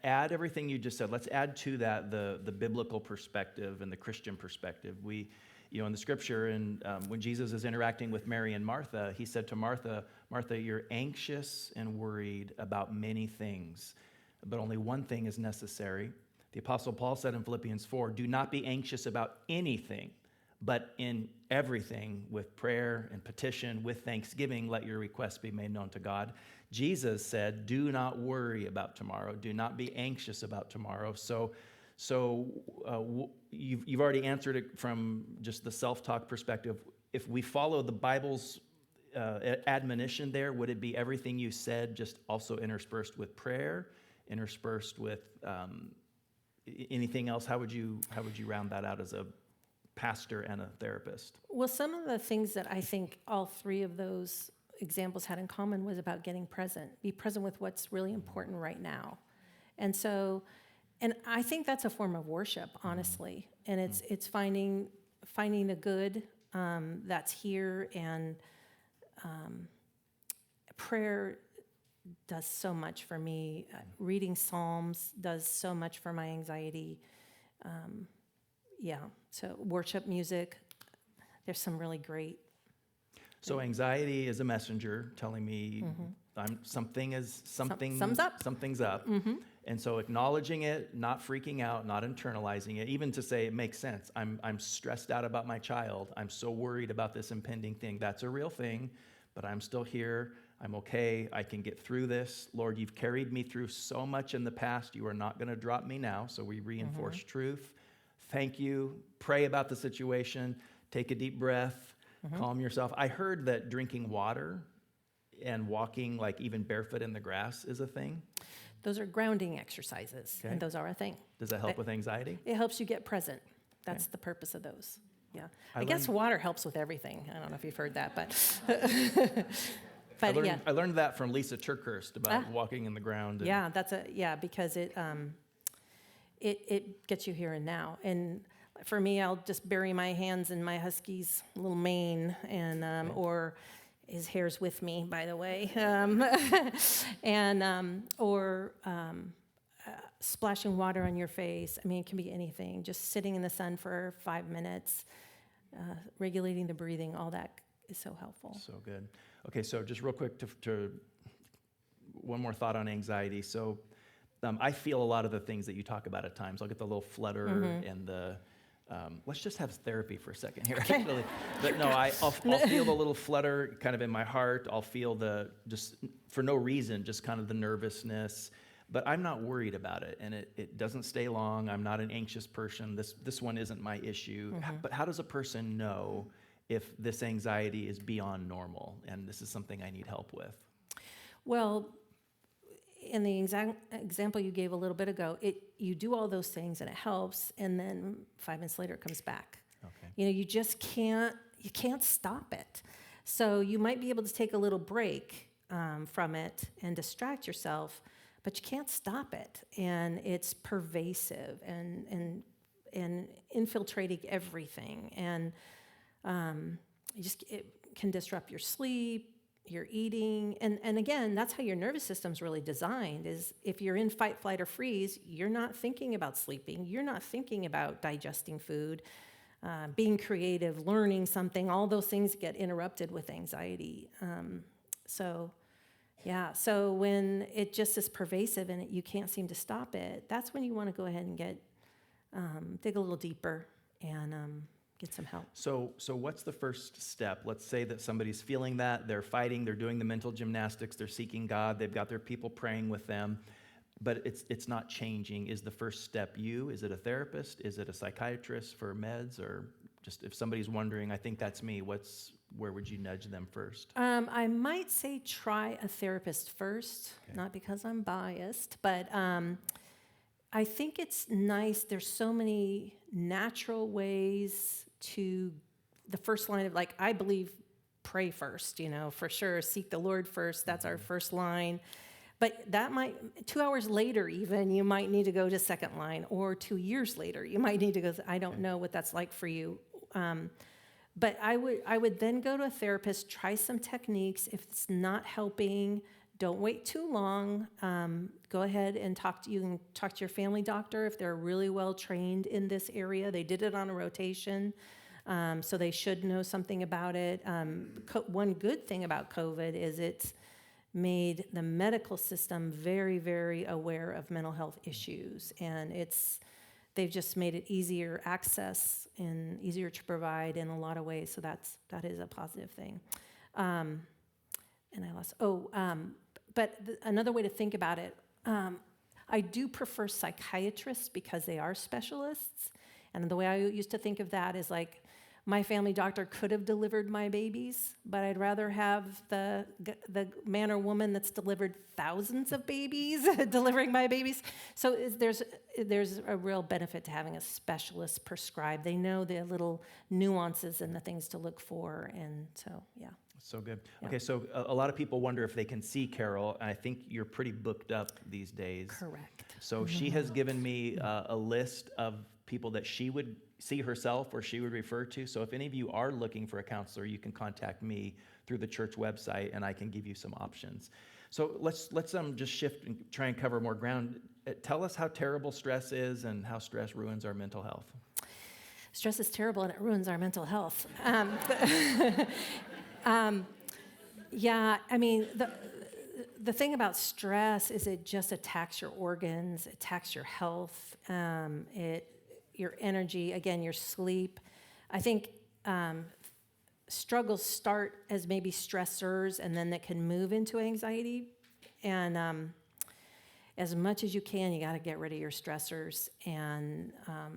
add everything you just said. Let's add to that the biblical perspective and the Christian perspective. We, in the scripture, and when Jesus is interacting with Mary and Martha, he said to Martha, Martha, you're anxious and worried about many things, but only one thing is necessary. The Apostle Paul said in Philippians 4, do not be anxious about anything, but in everything, with prayer and petition, with thanksgiving, let your requests be made known to God. Jesus said, do not worry about tomorrow. Do not be anxious about tomorrow. So you've already answered it from just the self-talk perspective. If we follow the Bible's admonition there, would it be everything you said, just also interspersed with prayer, interspersed with anything else? How would you round that out as a pastor and a therapist? Well, some of the things that I think all three of those examples had in common was about getting present. Be present with what's really important right now. And I think that's a form of worship, honestly. And it's finding the good that's here, and prayer does so much for me. Reading Psalms does so much for my anxiety. So worship music, there's some really great. So anxiety is a messenger telling me something's up. Mm-hmm. And so acknowledging it, not freaking out, not internalizing it, even to say it makes sense. I'm stressed out about my child. I'm so worried about this impending thing. That's a real thing, but I'm still here. I'm okay. I can get through this. Lord, you've carried me through so much in the past. You are not going to drop me now. So we reinforce truth. Thank you. Pray about the situation. Take a deep breath. Calm yourself. I heard that drinking water and walking, like even barefoot in the grass, is a thing. Those are grounding exercises, and those are a thing. Does that help with anxiety? It helps you get present. That's the purpose of those. Yeah. I guess water helps with everything. I don't know if you've heard that, but I learned that from Lisa Turkhurst about walking in the ground. Because it gets you here and now. And for me, I'll just bury my hands in my husky's little mane, and or his hair's with me, by the way, or splashing water on your face. I mean, it can be anything. Just sitting in the sun for 5 minutes, regulating the breathing, all that is so helpful. So good. Okay, so just real quick to one more thought on anxiety. So I feel a lot of the things that you talk about at times. I'll get the little flutter and the, let's just have therapy for a second here, actually. But no, I'll feel the little flutter kind of in my heart. I'll feel just for no reason, just kind of the nervousness. But I'm not worried about it, and it doesn't stay long. I'm not an anxious person. This one isn't my issue. But how does a person know if this anxiety is beyond normal and this is something I need help with? Well, in the example you gave a little bit ago, you do all those things and it helps, and then 5 minutes later it comes back. Okay. You know, you just can't stop it. So you might be able to take a little break from it and distract yourself, but you can't stop it, and it's pervasive and infiltrating everything, and it can disrupt your sleep, your eating, and again, that's how your nervous system's really designed. Is if you're in fight, flight, or freeze, you're not thinking about sleeping, you're not thinking about digesting food, being creative, learning something. All those things get interrupted with anxiety. So when it just is pervasive and you can't seem to stop it, that's when you want to go ahead and dig a little deeper and get some help. So what's the first step? Let's say that somebody's feeling that, they're fighting, they're doing the mental gymnastics, they're seeking God, they've got their people praying with them, but it's not changing. Is the first step you? Is it a therapist? Is it a psychiatrist for meds? Or just if somebody's wondering, I think that's me, where would you nudge them first? I might say try a therapist first, Okay. not because I'm biased, but I think it's nice. There's so many natural ways to the first line of, like, I believe pray first, for sure. Seek the Lord first. That's our first line. But that might, 2 hours later even, you might need to go to second line, or 2 years later, you might need to go, I don't know what that's like for you. But I would then go to a therapist, try some techniques. If it's not helping, don't wait too long. Go ahead and talk to your family doctor if they're really well trained in this area. They did it on a rotation, so they should know something about it. One good thing about COVID is it's made the medical system very, very aware of mental health issues, and they've just made it easier access and easier to provide in a lot of ways. So that is a positive thing. But another way to think about it, I do prefer psychiatrists because they are specialists. And the way I used to think of that is like, my family doctor could have delivered my babies, but I'd rather have the man or woman that's delivered thousands of babies delivering my babies. So there's a real benefit to having a specialist prescribe. They know the little nuances and the things to look for, and so, yeah. So good. Yeah. Okay, so a lot of people wonder if they can see Carol, and I think you're pretty booked up these days. Correct. So she has given me a list of people that she would see herself or she would refer to. So if any of you are looking for a counselor, you can contact me through the church website, and I can give you some options. So let's just shift and try and cover more ground. Tell us how terrible stress is and how stress ruins our mental health. Stress is terrible, and it ruins our mental health. Yeah, I mean, the thing about stress is it just attacks your organs, it attacks your health, your energy, again, your sleep. I think struggles start as maybe stressors, and then that can move into anxiety. And as much as you can, you got to get rid of your stressors. And I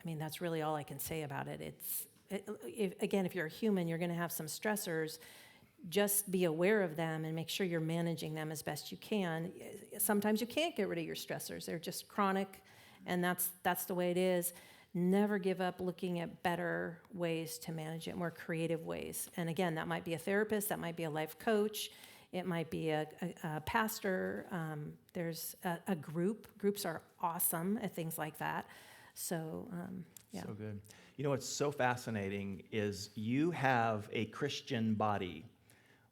mean, that's really all I can say about it. If you're a human, you're going to have some stressors. Just be aware of them and make sure you're managing them as best you can. Sometimes you can't get rid of your stressors. They're just chronic, and that's the way it is. Never give up looking at better ways to manage it, more creative ways. And again, that might be a therapist, that might be a life coach, it might be a pastor. There's a group. Groups are awesome at things like that. So, yeah. So good. You know what's so fascinating is you have a Christian body.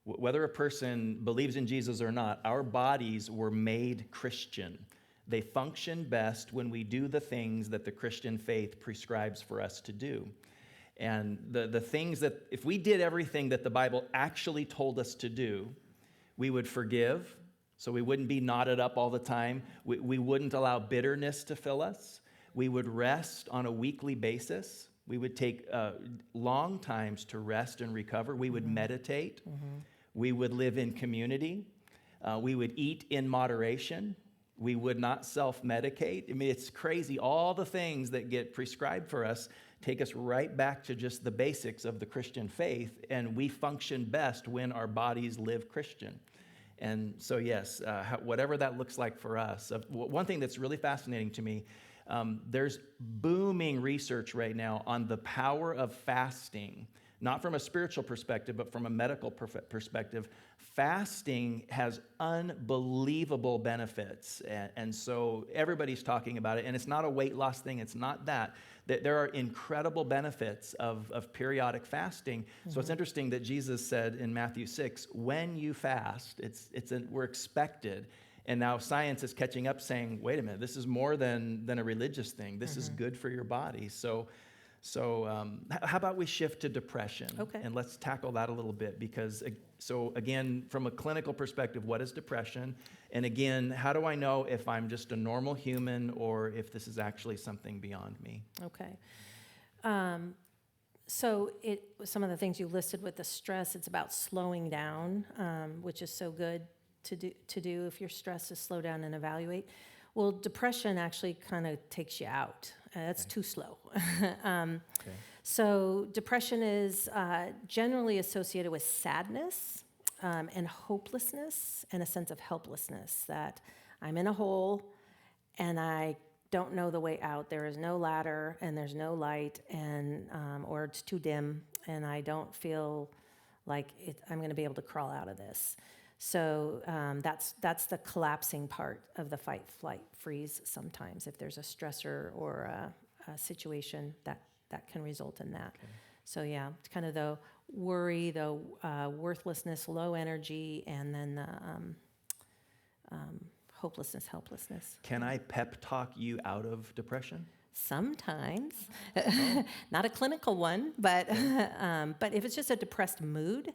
Whether a person believes in Jesus or not, our bodies were made Christian. They function best when we do the things that the Christian faith prescribes for us to do. And the things that, if we did everything that the Bible actually told us to do, we would forgive, so we wouldn't be knotted up all the time. We wouldn't allow bitterness to fill us. We would rest on a weekly basis. We would take long times to rest and recover. We would meditate. We would live in community. We would eat in moderation. We would not self-medicate. I mean, it's crazy. All the things that get prescribed for us take us right back to just the basics of the Christian faith, and we function best when our bodies live Christian. And so, yes, whatever that looks like for us. One thing that's really fascinating to me, there's booming research right now on the power of fasting, not from a spiritual perspective, but from a medical perspective. Fasting has unbelievable benefits. And so everybody's talking about it. And it's not a weight loss thing. It's not that. There are incredible benefits of periodic fasting. Mm-hmm. So it's interesting that Jesus said in Matthew 6, when you fast, we're expected. And now science is catching up saying, wait a minute, this is more than a religious thing. This is good for your body. So how about we shift to depression? Okay. And let's tackle that a little bit because, so again, from a clinical perspective, what is depression? And again, how do I know if I'm just a normal human or if this is actually something beyond me? Okay. So some of the things you listed with the stress, it's about slowing down, which is so good to do if you're stressed, to slow down and evaluate. Well, depression actually kind of takes you out. That's too slow. So depression is generally associated with sadness and hopelessness and a sense of helplessness, that I'm in a hole and I don't know the way out. There is no ladder and there's no light, and or it's too dim, and I don't feel like I'm going to be able to crawl out of this. So that's the collapsing part of the fight, flight, freeze sometimes. If there's a stressor or a situation that can result in that. Okay. So yeah, it's kind of the worry, the worthlessness, low energy, and then the hopelessness, helplessness. Can I pep talk you out of depression? Sometimes. Oh. Not a clinical one, but if it's just a depressed mood,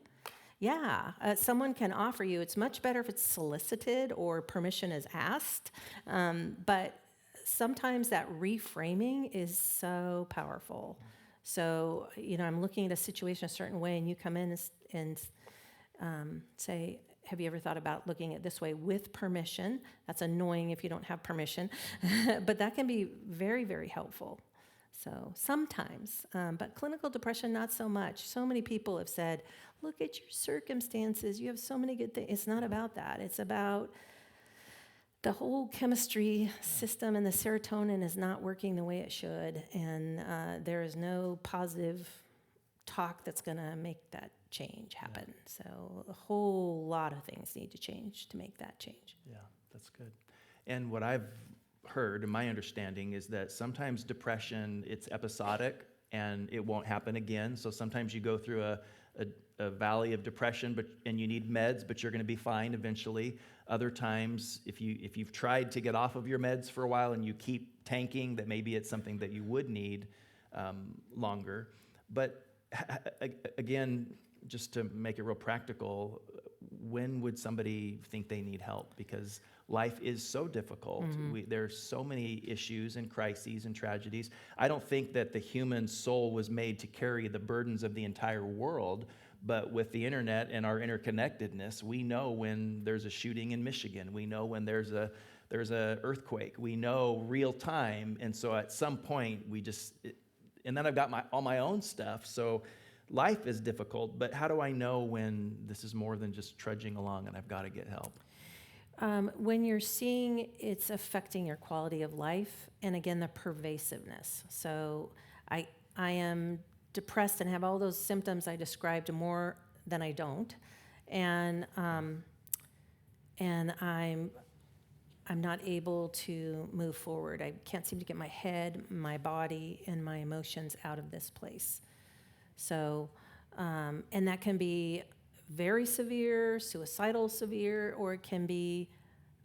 yeah, someone can offer you. It's much better if it's solicited or permission is asked. But sometimes that reframing is so powerful. So, I'm looking at a situation a certain way, and you come in and say, have you ever thought about looking at it this way with permission? That's annoying if you don't have permission, but that can be very, very helpful. So sometimes, but clinical depression, not so much. So many people have said, look at your circumstances. You have so many good things. It's not about that. It's about the whole chemistry system, and the serotonin is not working the way it should. And there is no positive talk that's going to make that change happen. Yeah. So a whole lot of things need to change to make that change. Yeah, that's good. And what I've heard, and my understanding, is that sometimes depression, it's episodic and it won't happen again. So sometimes you go through a valley of depression, and you need meds, but you're going to be fine eventually. Other times, if you've tried to get off of your meds for a while and you keep tanking, that maybe it's something that you would need longer. But again, just to make it real practical, when would somebody think they need help? Because life is so difficult. Mm-hmm. There's so many issues and crises and tragedies. I don't think that the human soul was made to carry the burdens of the entire world, but with the internet and our interconnectedness, we know when there's a shooting in Michigan. We know when there's a earthquake. We know real time. And so at some point, and then I've got all my own stuff. So life is difficult, but how do I know when this is more than just trudging along and I've got to get help? When you're seeing it's affecting your quality of life, and again, the pervasiveness. So I am depressed and have all those symptoms I described more than I don't, and I'm not able to move forward. I can't seem to get my head, my body, and my emotions out of this place. So, and that can be very severe, suicidal severe, or it can be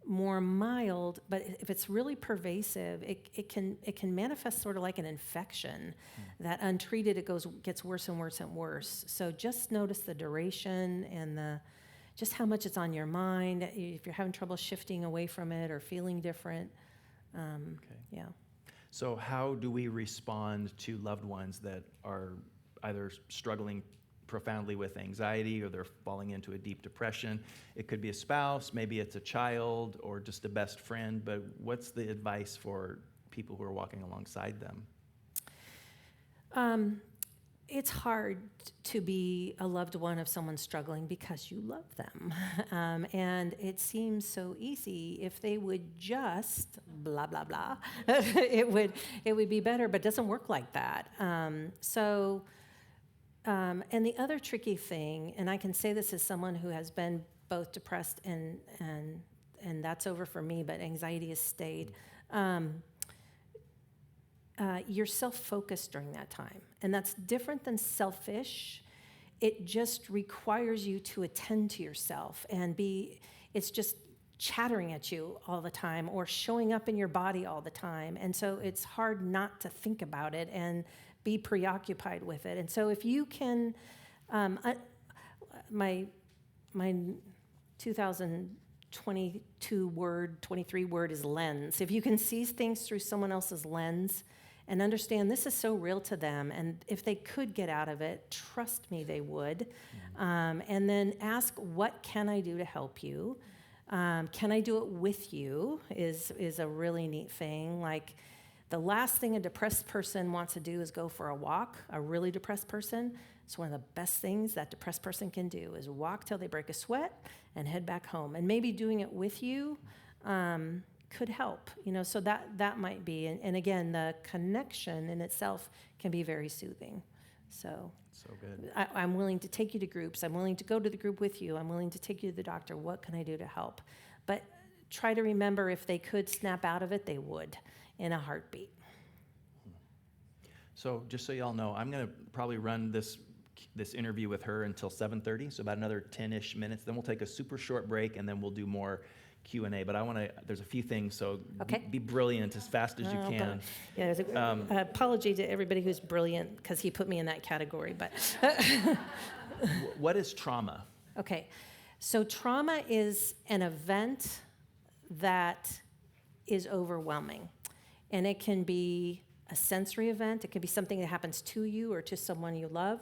more mild. But if it's really pervasive, it can manifest sort of like an infection. That untreated, it gets worse and worse and worse. So just notice the duration and just how much it's on your mind. If you're having trouble shifting away from it or feeling different, yeah. So how do we respond to loved ones that are either struggling profoundly with anxiety or they're falling into a deep depression? It could be a spouse, maybe it's a child, or just a best friend, but what's the advice for people who are walking alongside them? It's hard to be a loved one of someone struggling because you love them. And it seems so easy if they would just blah, blah, blah, it would be better, but it doesn't work like that. And the other tricky thing, and I can say this as someone who has been both depressed and that's over for me, but anxiety has stayed. You're self-focused during that time, and that's different than selfish. It just requires you to attend to yourself and it's just chattering at you all the time or showing up in your body all the time, and so it's hard not to think about it and be preoccupied with it. And so if you can, my 2022 word, 23 word is lens. If you can see things through someone else's lens and understand this is so real to them, and if they could get out of it, trust me, they would. And then ask, what can I do to help you? Can I do it with you is a really neat thing. Like, the last thing a depressed person wants to do is go for a walk, a really depressed person. It's one of the best things that depressed person can do is walk till they break a sweat and head back home. And maybe doing it with you could help, so that might be. And again, the connection in itself can be very soothing. So good. I'm willing to take you to groups. I'm willing to go to the group with you. I'm willing to take you to the doctor. What can I do to help? But try to remember, if they could snap out of it, they would in a heartbeat. So just so y'all know, I'm going to probably run this interview with her until 7:30, so about another 10-ish minutes. Then we'll take a super short break, and then we'll do more Q&A. But there's a few things, so Okay. be brilliant as fast as you can. Yeah, there's apology to everybody who's brilliant, because he put me in that category. But What is trauma? okay, so trauma is an event that is overwhelming, and it can be a sensory event. It can be something that happens to you or to someone you love.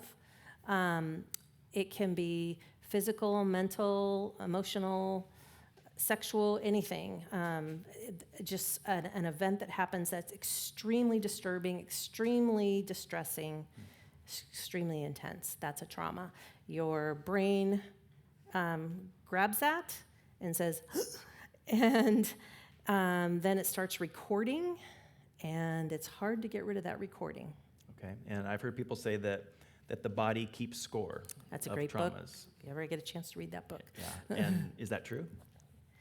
It can be physical, mental, emotional, sexual, anything. Just an event that happens that's extremely disturbing, extremely distressing, extremely intense. That's a trauma. Your brain grabs that and says, and then it starts recording, and it's hard to get rid of that recording. Okay, and I've heard people say that the body keeps score. That's a of great traumas. book. If you ever get a chance to read that book. Yeah, and is that true?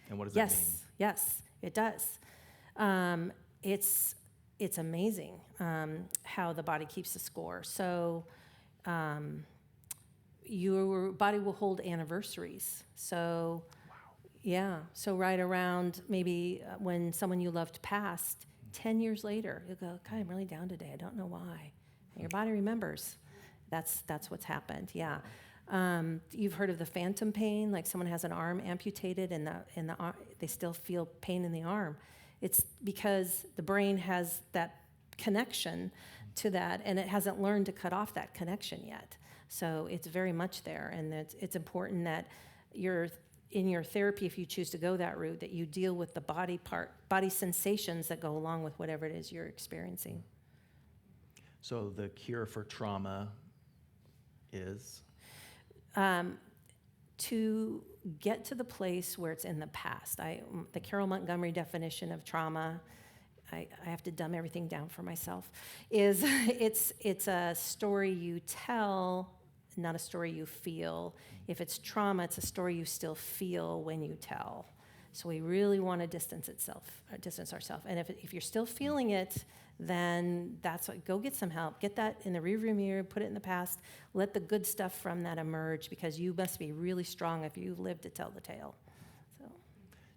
And what does that mean? Yes, it does. It's amazing how the body keeps the score. So your body will hold anniversaries. So yeah, so right around maybe when someone you loved passed, 10 years later, you'll go, God, I'm really down today. I don't know why. And your body remembers. That's what's happened. Yeah. You've heard of the phantom pain, like someone has an arm amputated and they still feel pain in the arm. It's because the brain has that connection to that, and it hasn't learned to cut off that connection yet. So it's very much there, and it's important that in your therapy, if you choose to go that route, that you deal with the body sensations that go along with whatever it is you're experiencing. So the cure for trauma is? To get to the place where it's in the past. The Carol Montgomery definition of trauma, I have to dumb everything down for myself, is it's a story you tell, not a story you feel. If it's trauma, it's a story you still feel when you tell. So we really want to distance ourselves. And if you're still feeling it, then go get some help. Get that in the rearview mirror, put it in the past, let the good stuff from that emerge, because you must be really strong if you live to tell the tale. So,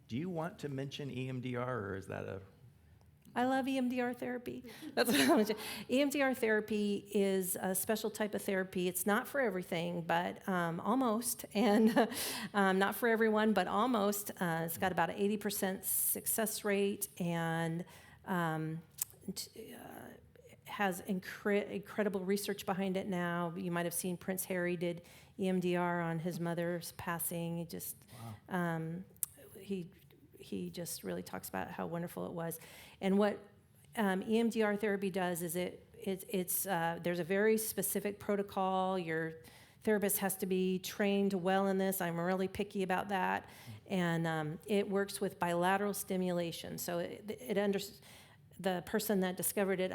do you want to mention EMDR, or is that I love EMDR therapy. That's what I want to say. EMDR therapy is a special type of therapy. It's not for everything, but almost. And not for everyone, but almost. It's got about an 80% success rate, and has incredible research behind it now. You might have seen Prince Harry did EMDR on his mother's passing. He just, wow. He just really talks about how wonderful it was. And what EMDR therapy does is it There's a very specific protocol. Your therapist has to be trained well in this. I'm really picky about that. And it works with bilateral stimulation. So the person that discovered it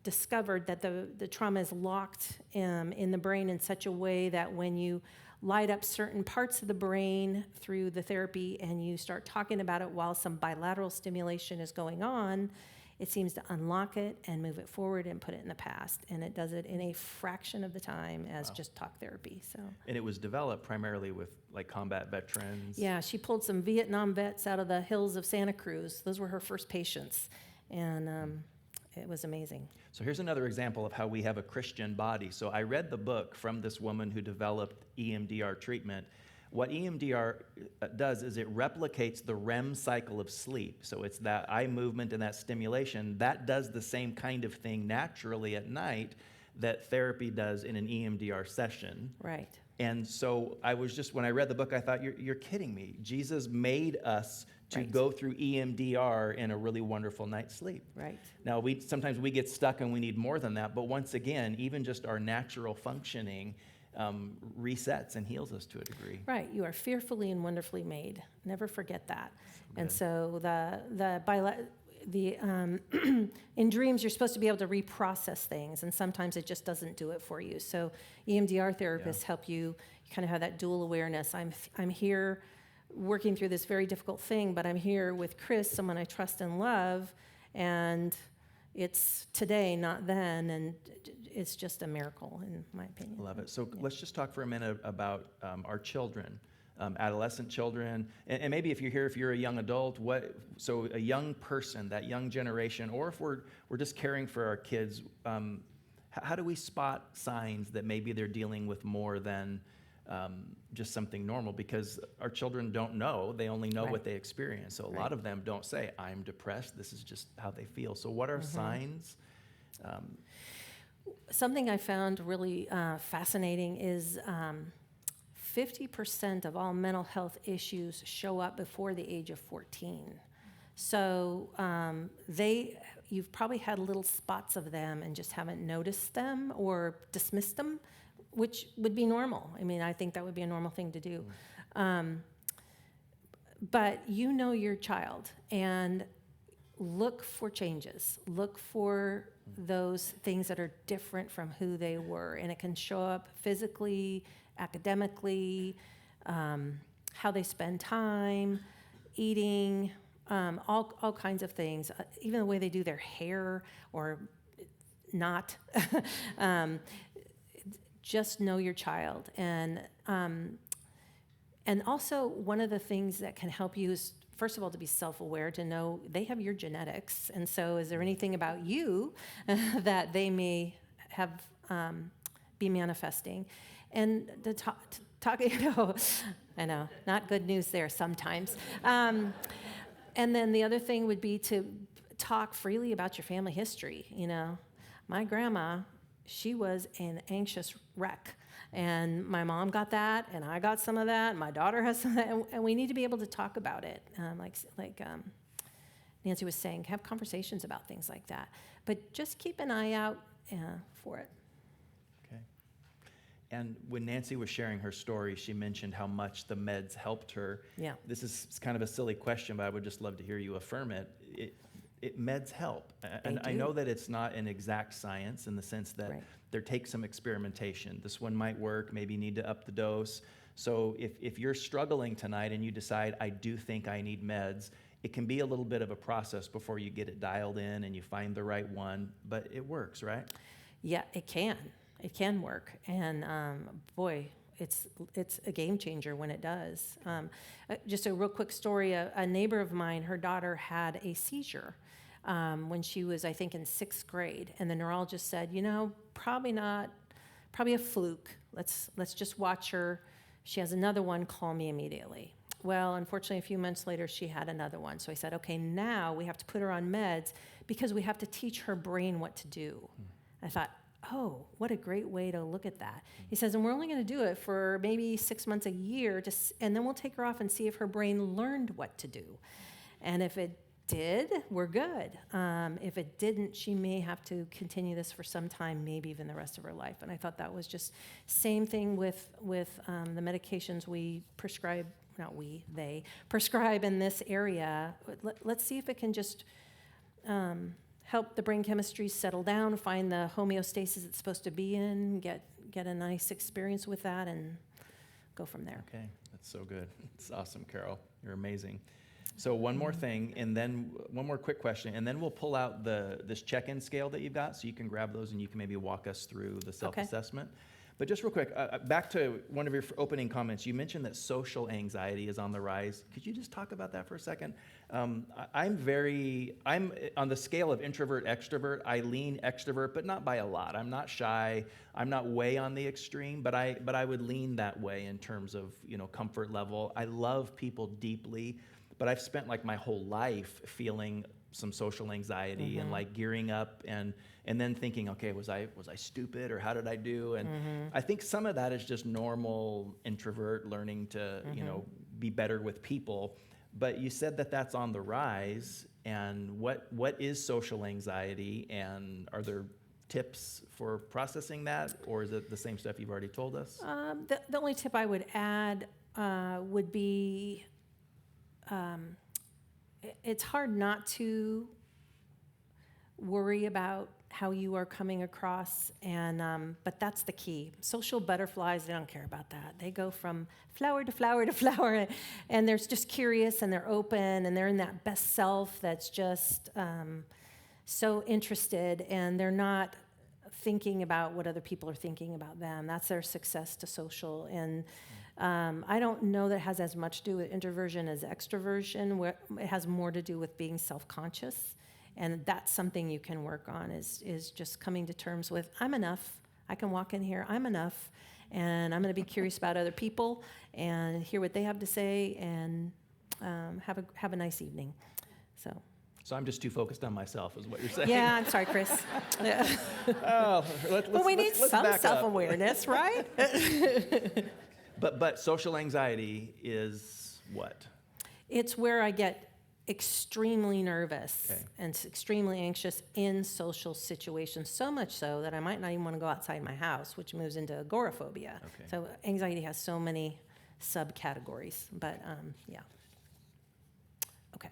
discovered that the trauma is locked in the brain in such a way that when you light up certain parts of the brain through the therapy and you start talking about it while some bilateral stimulation is going on, it seems to unlock it and move it forward and put it in the past. And it does it in a fraction of the time as just talk therapy. So. And it was developed primarily with like combat veterans. Yeah, she pulled some Vietnam vets out of the hills of Santa Cruz. Those were her first patients. And it was amazing. So here's another example of how we have a Christian body. So I read the book from this woman who developed EMDR treatment. What EMDR does is it replicates the REM cycle of sleep. So it's that eye movement and that stimulation. That does the same kind of thing naturally at night that therapy does in an EMDR session. Right. And so when I read the book, I thought, you're kidding me. Jesus made us to Right. go through EMDR in a really wonderful night's sleep. Right. Now, sometimes we get stuck and we need more than that, but once again, even just our natural functioning resets and heals us to a degree. Right. You are fearfully and wonderfully made. Never forget that. Good. And so in dreams, you're supposed to be able to reprocess things, and sometimes it just doesn't do it for you. So EMDR therapists help you kind of have that dual awareness. I'm here working through this very difficult thing, but I'm here with Chris, someone I trust and love, and it's today, not then, and it's just a miracle, in my opinion. Love it. So let's just talk for a minute about our children, adolescent children, and maybe if you're a young adult, so a young person, that young generation, or if we're just caring for our kids, how do we spot signs that maybe they're dealing with more than just something normal? Because our children don't know. They only know what they experience. So a lot of them don't say, I'm depressed. This is just how they feel. So what are signs? Something I found really fascinating is 50% of all mental health issues show up before the age of 14. So you've probably had little spots of them and just haven't noticed them or dismissed them, which would be normal. I mean, I think that would be a normal thing to do. But you know your child, and look for changes. Look for those things that are different from who they were. And it can show up physically, academically, how they spend time, eating, all kinds of things, even the way they do their hair or not. Just know your child. And also, one of the things that can help you is, first of all, to be self-aware, to know they have your genetics. And so is there anything about you that they may have be manifesting? And to talk, I know, not good news there sometimes. And then the other thing would be to talk freely about your family history. My grandma, she was an anxious wreck. And my mom got that, and I got some of that, and my daughter has some of that, and we need to be able to talk about it. Like Nancy was saying, have conversations about things like that. But just keep an eye out for it. Okay. And when Nancy was sharing her story, she mentioned how much the meds helped her. Yeah. This is kind of a silly question, but I would just love to hear you affirm it. Meds help. And I know that it's not an exact science in the sense that there takes some experimentation. This one might work, maybe need to up the dose. So if you're struggling tonight and you decide, I do think I need meds, it can be a little bit of a process before you get it dialed in and you find the right one, but it works, right? Yeah, it can. It can work. And boy, it's a game changer when it does. Just a real quick story, a neighbor of mine, her daughter had a seizure when she was, I think, in 6th grade. And the neurologist said, probably a fluke. Let's just watch her. She has another one, call me immediately. Well, unfortunately, a few months later, she had another one. So I said, okay, now we have to put her on meds because we have to teach her brain what to do. I thought, oh, what a great way to look at that. He says, and we're only going to do it for maybe 6 months, a year, and then we'll take her off and see if her brain learned what to do. And if it did, we're good. If it didn't, she may have to continue this for some time, maybe even the rest of her life. And I thought that was just same thing with the medications we prescribe, not we, they prescribe in this area. Let's see if it can just help the brain chemistry settle down, find the homeostasis it's supposed to be in, get a nice experience with that, and go from there. Okay, that's so good. It's awesome, Carol. You're amazing. So one more thing, and then one more quick question, and then we'll pull out this check-in scale that you've got, so you can grab those and you can maybe walk us through the self-assessment. But just real quick, back to one of your opening comments, you mentioned that social anxiety is on the rise. Could you just talk about that for a second? I'm on the scale of introvert, extrovert, I lean extrovert, but not by a lot. I'm not shy. I'm not way on the extreme, but I would lean that way in terms of, comfort level. I love people deeply, but I've spent like my whole life feeling some social anxiety and like gearing up and then thinking, okay, was I stupid or how did I do? And I think some of that is just normal introvert learning to, be better with people. But you said that that's on the rise. And what is social anxiety? And are there tips for processing that? Or is it the same stuff you've already told us? The only tip I would add would be it's hard not to worry about how you are coming across, and but that's the key. Social butterflies, they don't care about that. They go from flower to flower to flower, and they're just curious, and they're open, and they're in that best self that's just so interested, and they're not thinking about what other people are thinking about them. That's their success to social. And I don't know that it has as much to do with introversion as extroversion. Where it has more to do with being self-conscious. And that's something you can work on is just coming to terms with, I'm enough. I can walk in here, I'm enough. And I'm going to be curious about other people and hear what they have to say and have a nice evening. So I'm just too focused on myself, is what you're saying. yeah, I'm sorry, Chris. Yeah. Oh, Well, we need let's some back up. self-awareness, right? But social anxiety is what? It's where I get extremely nervous and extremely anxious in social situations, so much so that I might not even want to go outside my house, which moves into agoraphobia. Okay. So anxiety has so many subcategories, but yeah. Okay.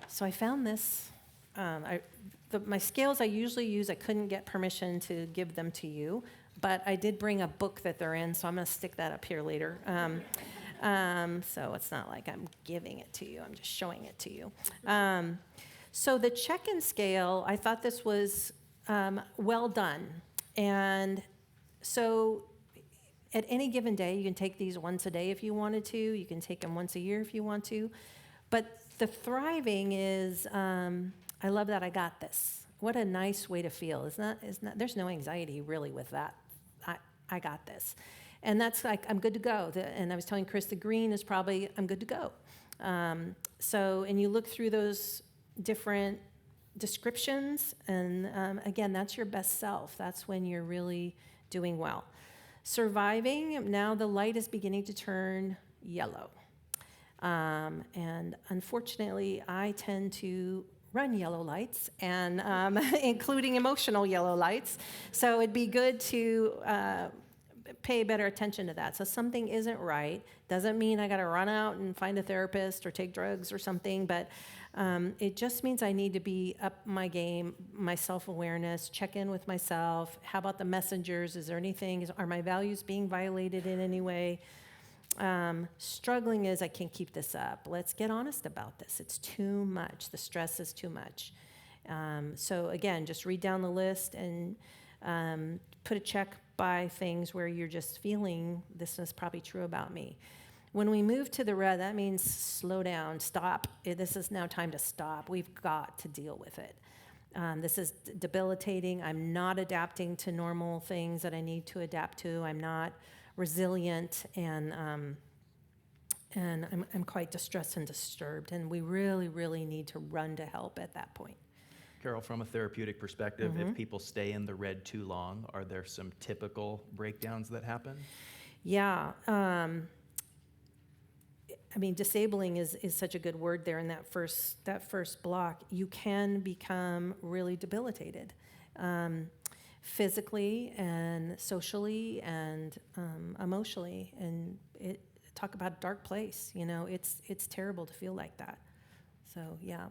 So I found this. My scales I usually use, I couldn't get permission to give them to you, but I did bring a book that they're in, so I'm going to stick that up here later. So it's not like I'm giving it to you, I'm just showing it to you. So the check-in scale, I thought this was well done. And so at any given day, you can take these once a day if you wanted to, you can take them once a year if you want to. But the thriving is, I love that I got this. What a nice way to feel. There's no anxiety really with that. I got this. And that's like, I'm good to go. And I was telling Chris, the green is probably, I'm good to go. And you look through those different descriptions, and again, that's your best self. That's when you're really doing well. Surviving, now the light is beginning to turn yellow. And unfortunately, I tend to run yellow lights, and including emotional yellow lights. So it'd be good to pay better attention to that. So something isn't right. Doesn't mean I got to run out and find a therapist or take drugs or something, but it just means I need to be up my game, my self-awareness, check in with myself. How about the messengers? Is there anything? Are my values being violated in any way? Struggling is I can't keep this up. Let's get honest about this. It's too much. The stress is too much. So again, just read down the list and put a check by things where you're just feeling this is probably true about me. When we move to the red, that means slow down, stop. This is now time to stop. We've got to deal with it. This is debilitating. I'm not adapting to normal things that I need to adapt to. I'm not resilient, and I'm quite distressed and disturbed, and we really, really need to run to help at that point. Carol, from a therapeutic perspective, if people stay in the red too long, are there some typical breakdowns that happen? Yeah. I mean, disabling is such a good word there in that first block. You can become really debilitated, physically and socially and emotionally. And talk about a dark place. It's terrible to feel like that. So yeah,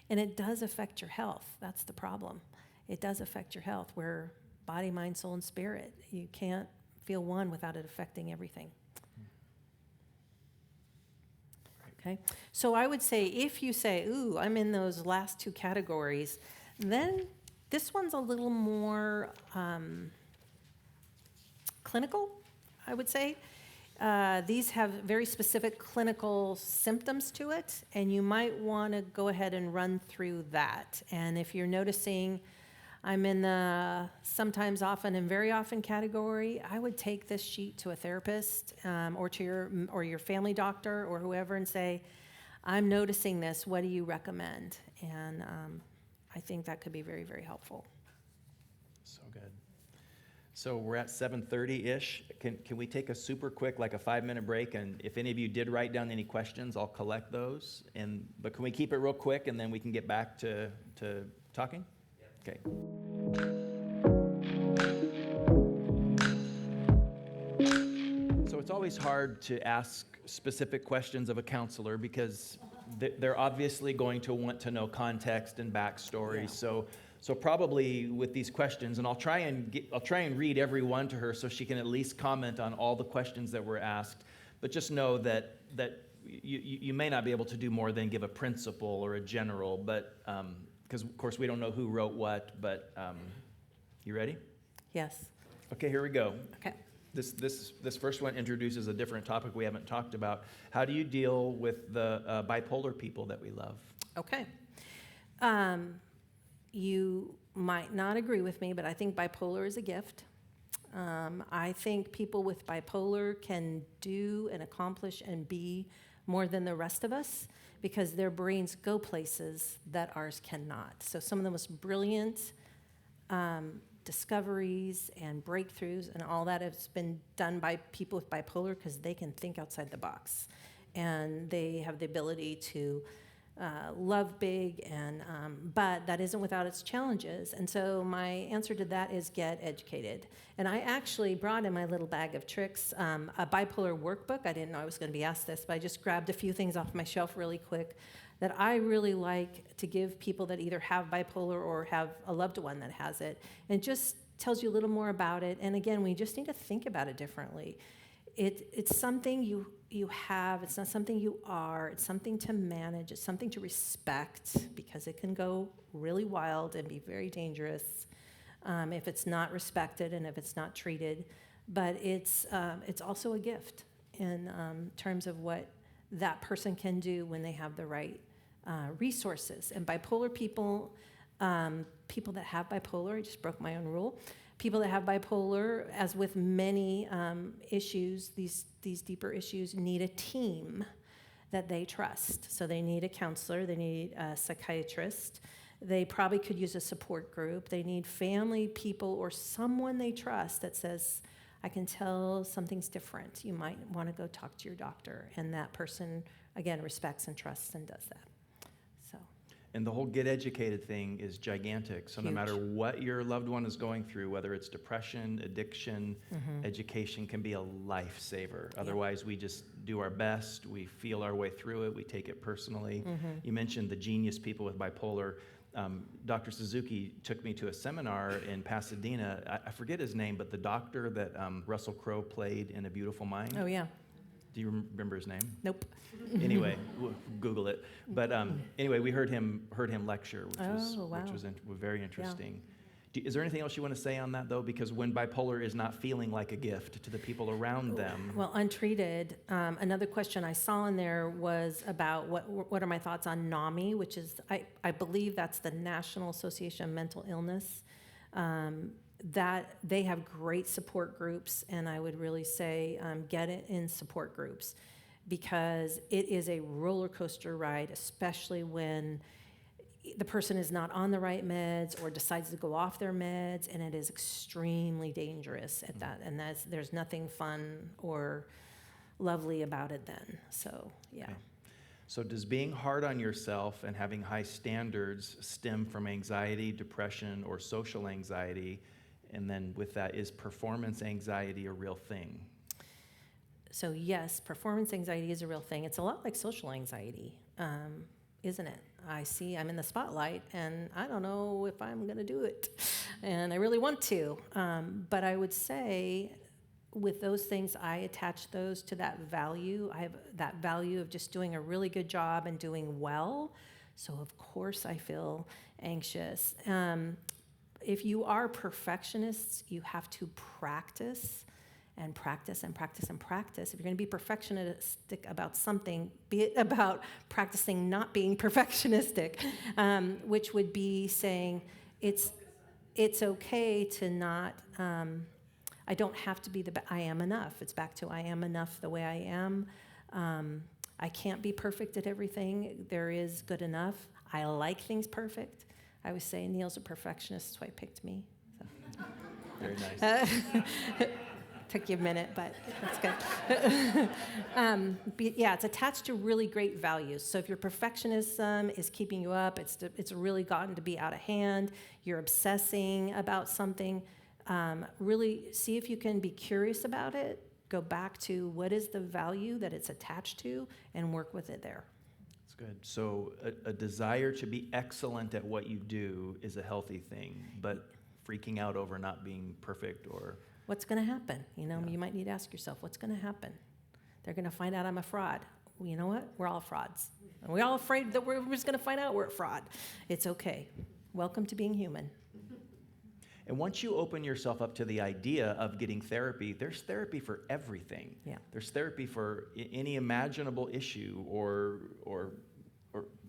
and it does affect your health. That's the problem. It does affect your health. We're body, mind, soul, and spirit. You can't feel one without it affecting everything. Okay, so I would say if you say, ooh, I'm in those last two categories, then this one's a little more clinical, I would say. These have very specific clinical symptoms to it, and you might want to go ahead and run through that. And if you're noticing I'm in the sometimes, often, and very often category, I would take this sheet to a therapist or to your family doctor or whoever and say, I'm noticing this, what do you recommend? And I think that could be very, very helpful. So good. So we're at 7:30-ish. Can we take a super quick, like a 5-minute break? And if any of you did write down any questions, I'll collect those. But can we keep it real quick and then we can get back to talking? Okay. So it's always hard to ask specific questions of a counselor because they're obviously going to want to know context and backstory. Yeah. So probably with these questions, and I'll try and read every one to her so she can at least comment on all the questions that were asked. But just know that you may not be able to do more than give a principle or a general, but because of course we don't know who wrote what. But you ready? Yes. Okay, here we go. Okay. This first one introduces a different topic we haven't talked about. How do you deal with the bipolar people that we love? Okay. You might not agree with me, but I think bipolar is a gift. I think people with bipolar can do and accomplish and be more than the rest of us because their brains go places that ours cannot. So some of the most brilliant discoveries and breakthroughs and all that has been done by people with bipolar because they can think outside the box. And they have the ability to love big, but that isn't without its challenges. And so my answer to that is get educated. And I actually brought in my little bag of tricks, a bipolar workbook. I didn't know I was going to be asked this, but I just grabbed a few things off my shelf really quick that I really like to give people that either have bipolar or have a loved one that has it. And it just tells you a little more about it. And again, we just need to think about it differently. It's something you have, it's not something you are, it's something to manage, it's something to respect because it can go really wild and be very dangerous if it's not respected and if it's not treated. But it's also a gift in terms of what that person can do when they have the right resources. And bipolar people, people that have bipolar, I just broke my own rule, people that have bipolar, as with many issues, these deeper issues, need a team that they trust. So they need a counselor, they need a psychiatrist, they probably could use a support group, they need family people or someone they trust that says, I can tell something's different. You might want to go talk to your doctor. And that person, again, respects and trusts and does that. And the whole get educated thing is gigantic. So Huge. No matter what your loved one is going through, whether it's depression, addiction, education can be a lifesaver. Otherwise, we just do our best. We feel our way through it. We take it personally. You mentioned the genius people with bipolar. Dr. Suzuki took me to a seminar in Pasadena. I forget his name, but the doctor that Russell Crowe played in A Beautiful Mind. Oh, yeah. Do you remember his name? Nope. Anyway, Google it. But anyway, we heard him lecture, which was very interesting. Yeah. Is there anything else you want to say on that, though? Because when bipolar is not feeling like a gift to the people around them. Well, untreated. Another question I saw in there was about what are my thoughts on NAMI, which is, I believe that's the National Association of Mental Illness. That they have great support groups, and I would really say get it in support groups because it is a roller coaster ride, especially when the person is not on the right meds or decides to go off their meds, and it is extremely dangerous at that. And there's nothing fun or lovely about it then. So, yeah. Okay. So does being hard on yourself and having high standards stem from anxiety, depression, or social anxiety? And then with that, is performance anxiety a real thing? So yes, performance anxiety is a real thing. It's a lot like social anxiety, isn't it? I'm in the spotlight, and I don't know if I'm going to do it, and I really want to. But I would say with those things, I attach those to that value. I have that value of just doing a really good job and doing well. So of course I feel anxious. If you are perfectionists, you have to practice and practice and practice and practice. If you're going to be perfectionistic about something, be it about practicing not being perfectionistic, which would be saying it's okay to not, I don't have to be I am enough. It's back to I am enough the way I am. I can't be perfect at everything. There is good enough. I like things perfect. I always say Neil's a perfectionist, that's why he picked me. So. Very nice. Took you a minute, but that's good. Yeah, it's attached to really great values. So if your perfectionism is keeping you up, it's really gotten to be out of hand, you're obsessing about something, really see if you can be curious about it, go back to what is the value that it's attached to, and work with it there. That's good. So a desire to be excellent at what you do is a healthy thing, but freaking out over not being perfect or... What's going to happen? Yeah. You might need to ask yourself, what's going to happen? They're going to find out I'm a fraud. Well, you know what? We're all frauds. And we're all afraid that we're just going to find out we're a fraud. It's okay. Welcome to being human. And once you open yourself up to the idea of getting therapy, there's therapy for everything. Yeah. There's therapy for any imaginable issue or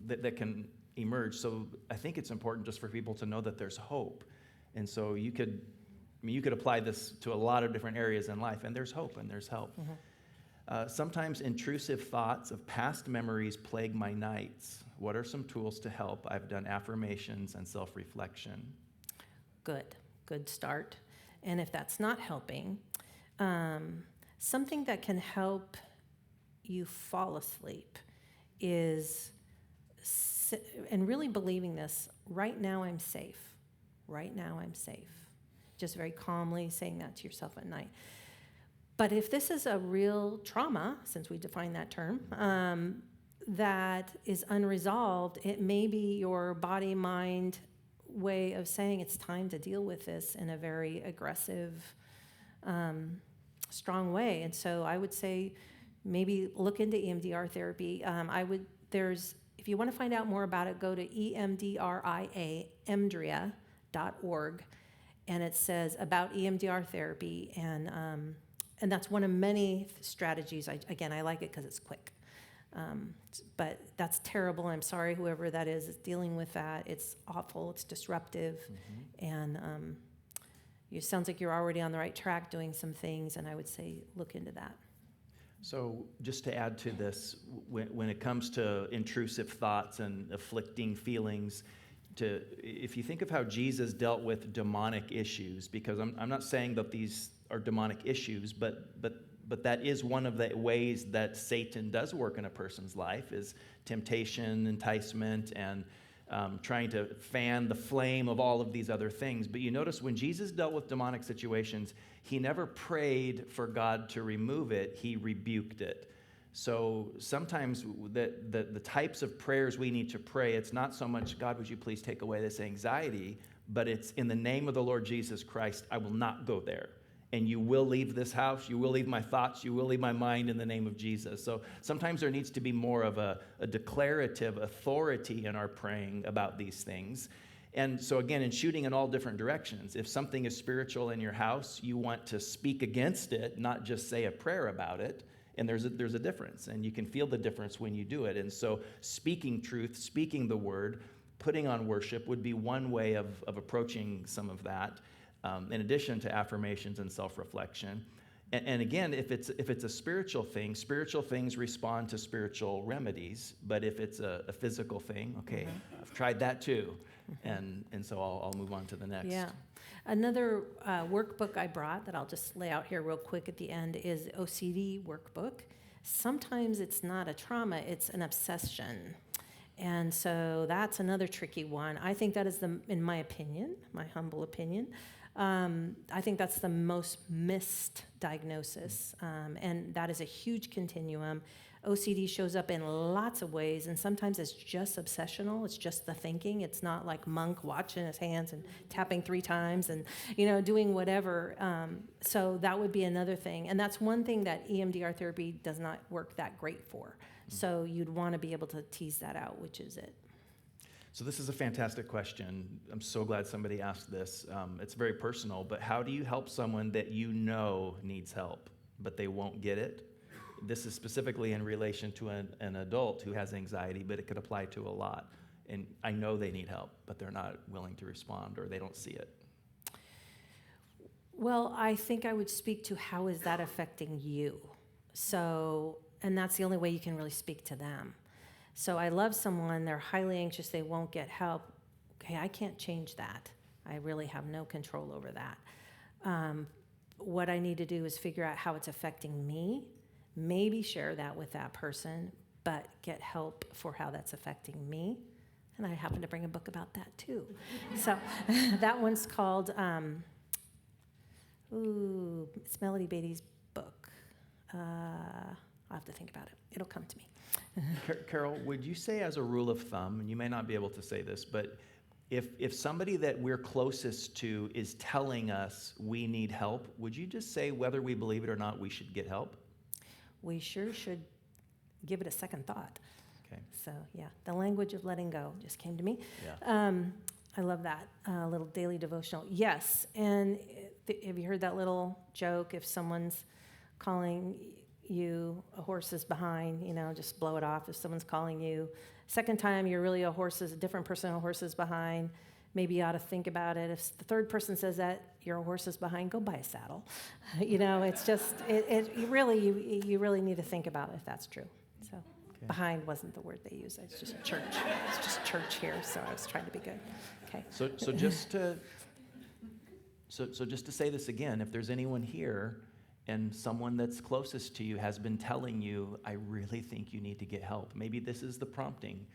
that can emerge. So I think it's important just for people to know that there's hope. And so you could apply this to a lot of different areas in life, and there's hope and there's help. Mm-hmm. Sometimes intrusive thoughts of past memories plague my nights. What are some tools to help? I've done affirmations and self-reflection. Good start. And if that's not helping, something that can help you fall asleep is, and really believing this, right now I'm safe. Right now I'm safe. Just very calmly saying that to yourself at night. But if this is a real trauma, since we define that term, that is unresolved, it may be your body-mind way of saying it's time to deal with this in a very aggressive, strong way. And so I would say maybe look into EMDR therapy. If you want to find out more about it, go to emdria.org. And it says about EMDR therapy, and that's one of many strategies. I like it because it's quick. But that's terrible. I'm sorry, whoever that is dealing with that. It's awful. It's disruptive. Mm-hmm. And it sounds like you're already on the right track doing some things, and I would say look into that. So just to add to this, when it comes to intrusive thoughts and afflicting feelings, if you think of how Jesus dealt with demonic issues, because I'm not saying that these are demonic issues, but that is one of the ways that Satan does work in a person's life, is temptation, enticement, and trying to fan the flame of all of these other things. But you notice when Jesus dealt with demonic situations, he never prayed for God to remove it, he rebuked it. So sometimes the types of prayers we need to pray, it's not so much, God, would you please take away this anxiety, but it's in the name of the Lord Jesus Christ, I will not go there. And you will leave this house, you will leave my thoughts, you will leave my mind in the name of Jesus. So sometimes there needs to be more of a declarative authority in our praying about these things. And so again, in shooting in all different directions, if something is spiritual in your house, you want to speak against it, not just say a prayer about it. And there's a difference, and you can feel the difference when you do it. And so speaking truth, speaking the word, putting on worship would be one way of approaching some of that, in addition to affirmations and self-reflection. And again, if it's a spiritual thing, spiritual things respond to spiritual remedies. But if it's a physical thing, okay, mm-hmm. I've tried that too. And so I'll move on to the next. Yeah. Another workbook I brought that I'll just lay out here real quick at the end is OCD workbook. Sometimes it's not a trauma, it's an obsession. And so that's another tricky one. I think that is in my opinion, my humble opinion, I think that's the most missed diagnosis. And that is a huge continuum. OCD shows up in lots of ways, and sometimes it's just obsessional. It's just the thinking. It's not like Monk watching his hands and tapping 3 times and, doing whatever. So that would be another thing. And that's one thing that EMDR therapy does not work that great for. So you'd want to be able to tease that out, which is it. So this is a fantastic question. I'm so glad somebody asked this. It's very personal, but how do you help someone that needs help, but they won't get it? This is specifically in relation to an adult who has anxiety, but it could apply to a lot. And I know they need help, but they're not willing to respond or they don't see it. Well, I think I would speak to how is that affecting you? So, and that's the only way you can really speak to them. So I love someone, they're highly anxious, they won't get help. Okay, I can't change that. I really have no control over that. What I need to do is figure out how it's affecting me, maybe share that with that person, but get help for how that's affecting me. And I happen to bring a book about that too. So that one's called, it's Melody Beatty's book. I'll have to think about it. It'll come to me. Carol, would you say as a rule of thumb, and you may not be able to say this, but if somebody that we're closest to is telling us we need help, would you just say whether we believe it or not, we should get help? We sure should give it a second thought. Okay. So yeah, the language of letting go just came to me. Yeah. I love that little daily devotional. Yes, and have you heard that little joke? If someone's calling you a horse is behind, just blow it off. If someone's calling you second time, you're really a different person, a horse is behind, maybe you ought to think about it. If the third person says that your horse is behind, go buy a saddle. It's just, you really need to think about if that's true. So okay. Behind wasn't the word they used. It's just church. It's just church here, so I was trying to be good. Okay. So just to say this again, if there's anyone here and someone that's closest to you has been telling you, I really think you need to get help. Maybe this is the prompting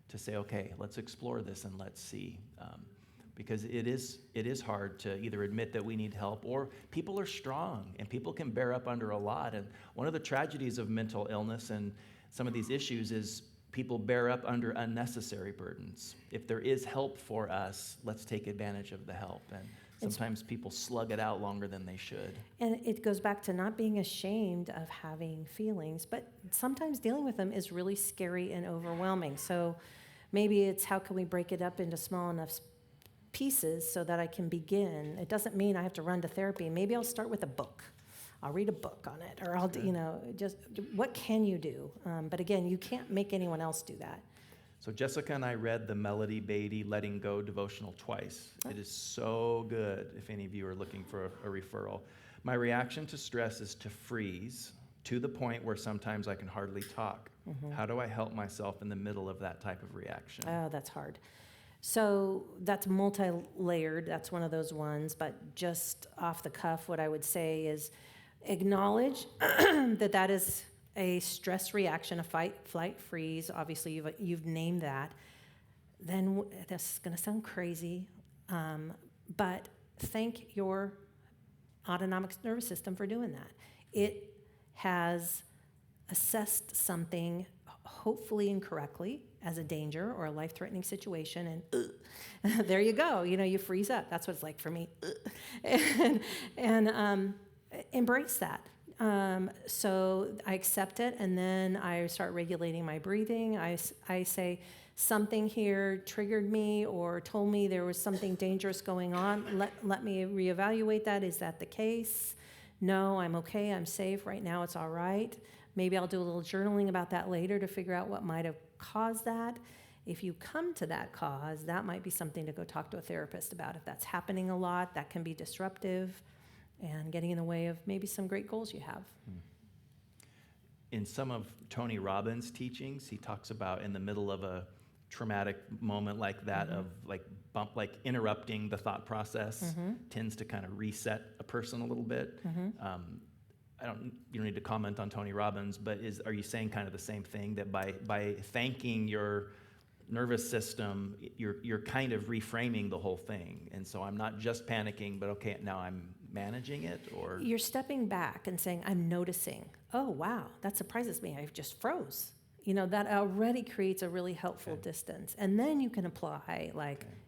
to say, okay, let's explore this and let's see. Because it is hard to either admit that we need help, or people are strong and people can bear up under a lot. And one of the tragedies of mental illness and some of these issues is people bear up under unnecessary burdens. If there is help for us, let's take advantage of the help. And sometimes people slug it out longer than they should. And it goes back to not being ashamed of having feelings, but sometimes dealing with them is really scary and overwhelming. So maybe it's how can we break it up into small enough pieces so that I can begin. It doesn't mean I have to run to therapy. Maybe I'll start with a book. I'll read a book on it, or I'll, just what can you do? But again, you can't make anyone else do that. So Jessica and I read the Melody Beatty Letting Go devotional twice. It is so good if any of you are looking for a referral. My reaction to stress is to freeze to the point where sometimes I can hardly talk. Mm-hmm. How do I help myself in the middle of that type of reaction? Oh, that's hard. So that's multi-layered. That's one of those ones. But just off the cuff, what I would say is acknowledge that is a stress reaction, a fight, flight, freeze. Obviously, you've named that. Then this is going to sound crazy, but thank your autonomic nervous system for doing that. It has assessed something, hopefully incorrectly, as a danger or a life-threatening situation, and there you go. You freeze up. That's what it's like for me. And embrace that. So I accept it, and then I start regulating my breathing. I say, something here triggered me or told me there was something dangerous going on. Let me reevaluate that. Is that the case? No, I'm okay. I'm safe. Right now it's all right. Maybe I'll do a little journaling about that later to figure out what might have caused that. If you come to that cause, that might be something to go talk to a therapist about. If that's happening a lot, that can be disruptive and getting in the way of maybe some great goals you have. In some of Tony Robbins' teachings, he talks about in the middle of a traumatic moment like that, mm-hmm. of interrupting the thought process, mm-hmm. tends to kind of reset a person a little bit. Mm-hmm. you don't need to comment on Tony Robbins, but are you saying kind of the same thing, that by thanking your nervous system, you're kind of reframing the whole thing? And so I'm not just panicking, but okay, now I'm managing it? Or You're stepping back and saying, I'm noticing. Oh, wow, that surprises me. I just froze. That already creates a really helpful distance. And then you can apply,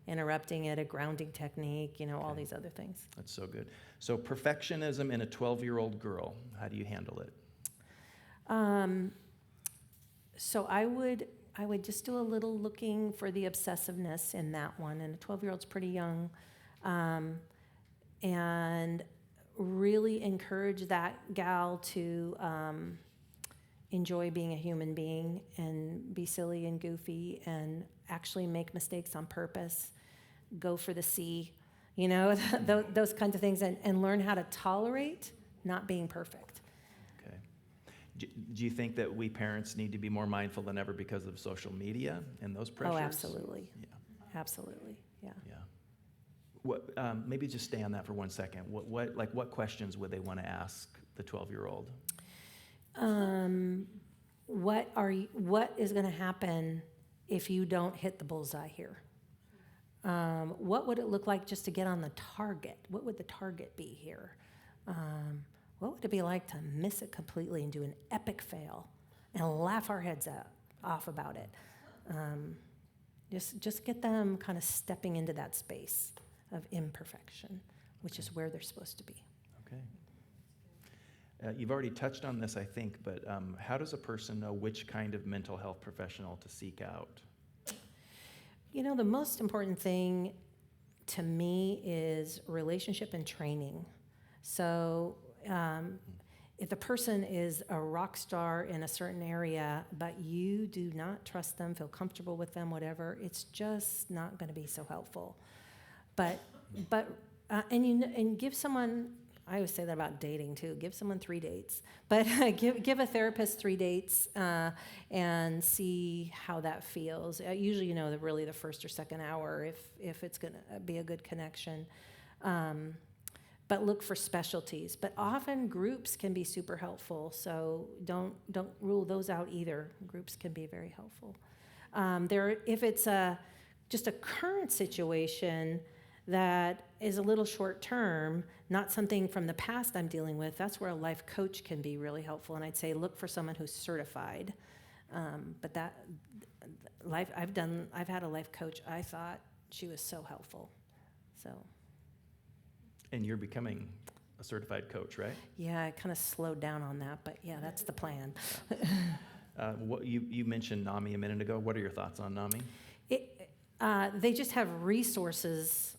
interrupting it, a grounding technique, all these other things. That's so good. So perfectionism in a 12-year-old girl, how do you handle it? So I would just do a little looking for the obsessiveness in that one. And a 12-year-old's pretty young. And really encourage that gal to enjoy being a human being and be silly and goofy and actually make mistakes on purpose, go for the C, those kinds of things, and learn how to tolerate not being perfect. Okay. Do you think that we parents need to be more mindful than ever because of social media and those pressures? Oh, absolutely. Yeah. Absolutely, yeah. Yeah. What, maybe just stay on that for 1 second. What questions would they want to ask the 12-year-old? What is going to happen if you don't hit the bullseye here? What would it look like just to get on the target? What would the target be here? What would it be like to miss it completely and do an epic fail and laugh our heads off about it? Just get them kind of stepping into that space of imperfection, which is where they're supposed to be. Okay. You've already touched on this, I think, but how does a person know which kind of mental health professional to seek out? The most important thing to me is relationship and training. So if the person is a rock star in a certain area, but you do not trust them, feel comfortable with them, whatever, it's just not going to be so helpful. And give someone, I always say that about dating too, give someone 3 dates, but give a therapist 3 dates and see how that feels. Usually really the first or second hour if it's going to be a good connection. But look for specialties. But often groups can be super helpful, so don't rule those out either. Groups can be very helpful. If it's just a current situation that is a little short term, not something from the past I'm dealing with, that's where a life coach can be really helpful. And I'd say look for someone who's certified. But I've had a life coach. I thought she was so helpful. So. And you're becoming a certified coach, right? Yeah, I kind of slowed down on that, but yeah, that's the plan. You mentioned NAMI a minute ago. What are your thoughts on NAMI? They just have resources,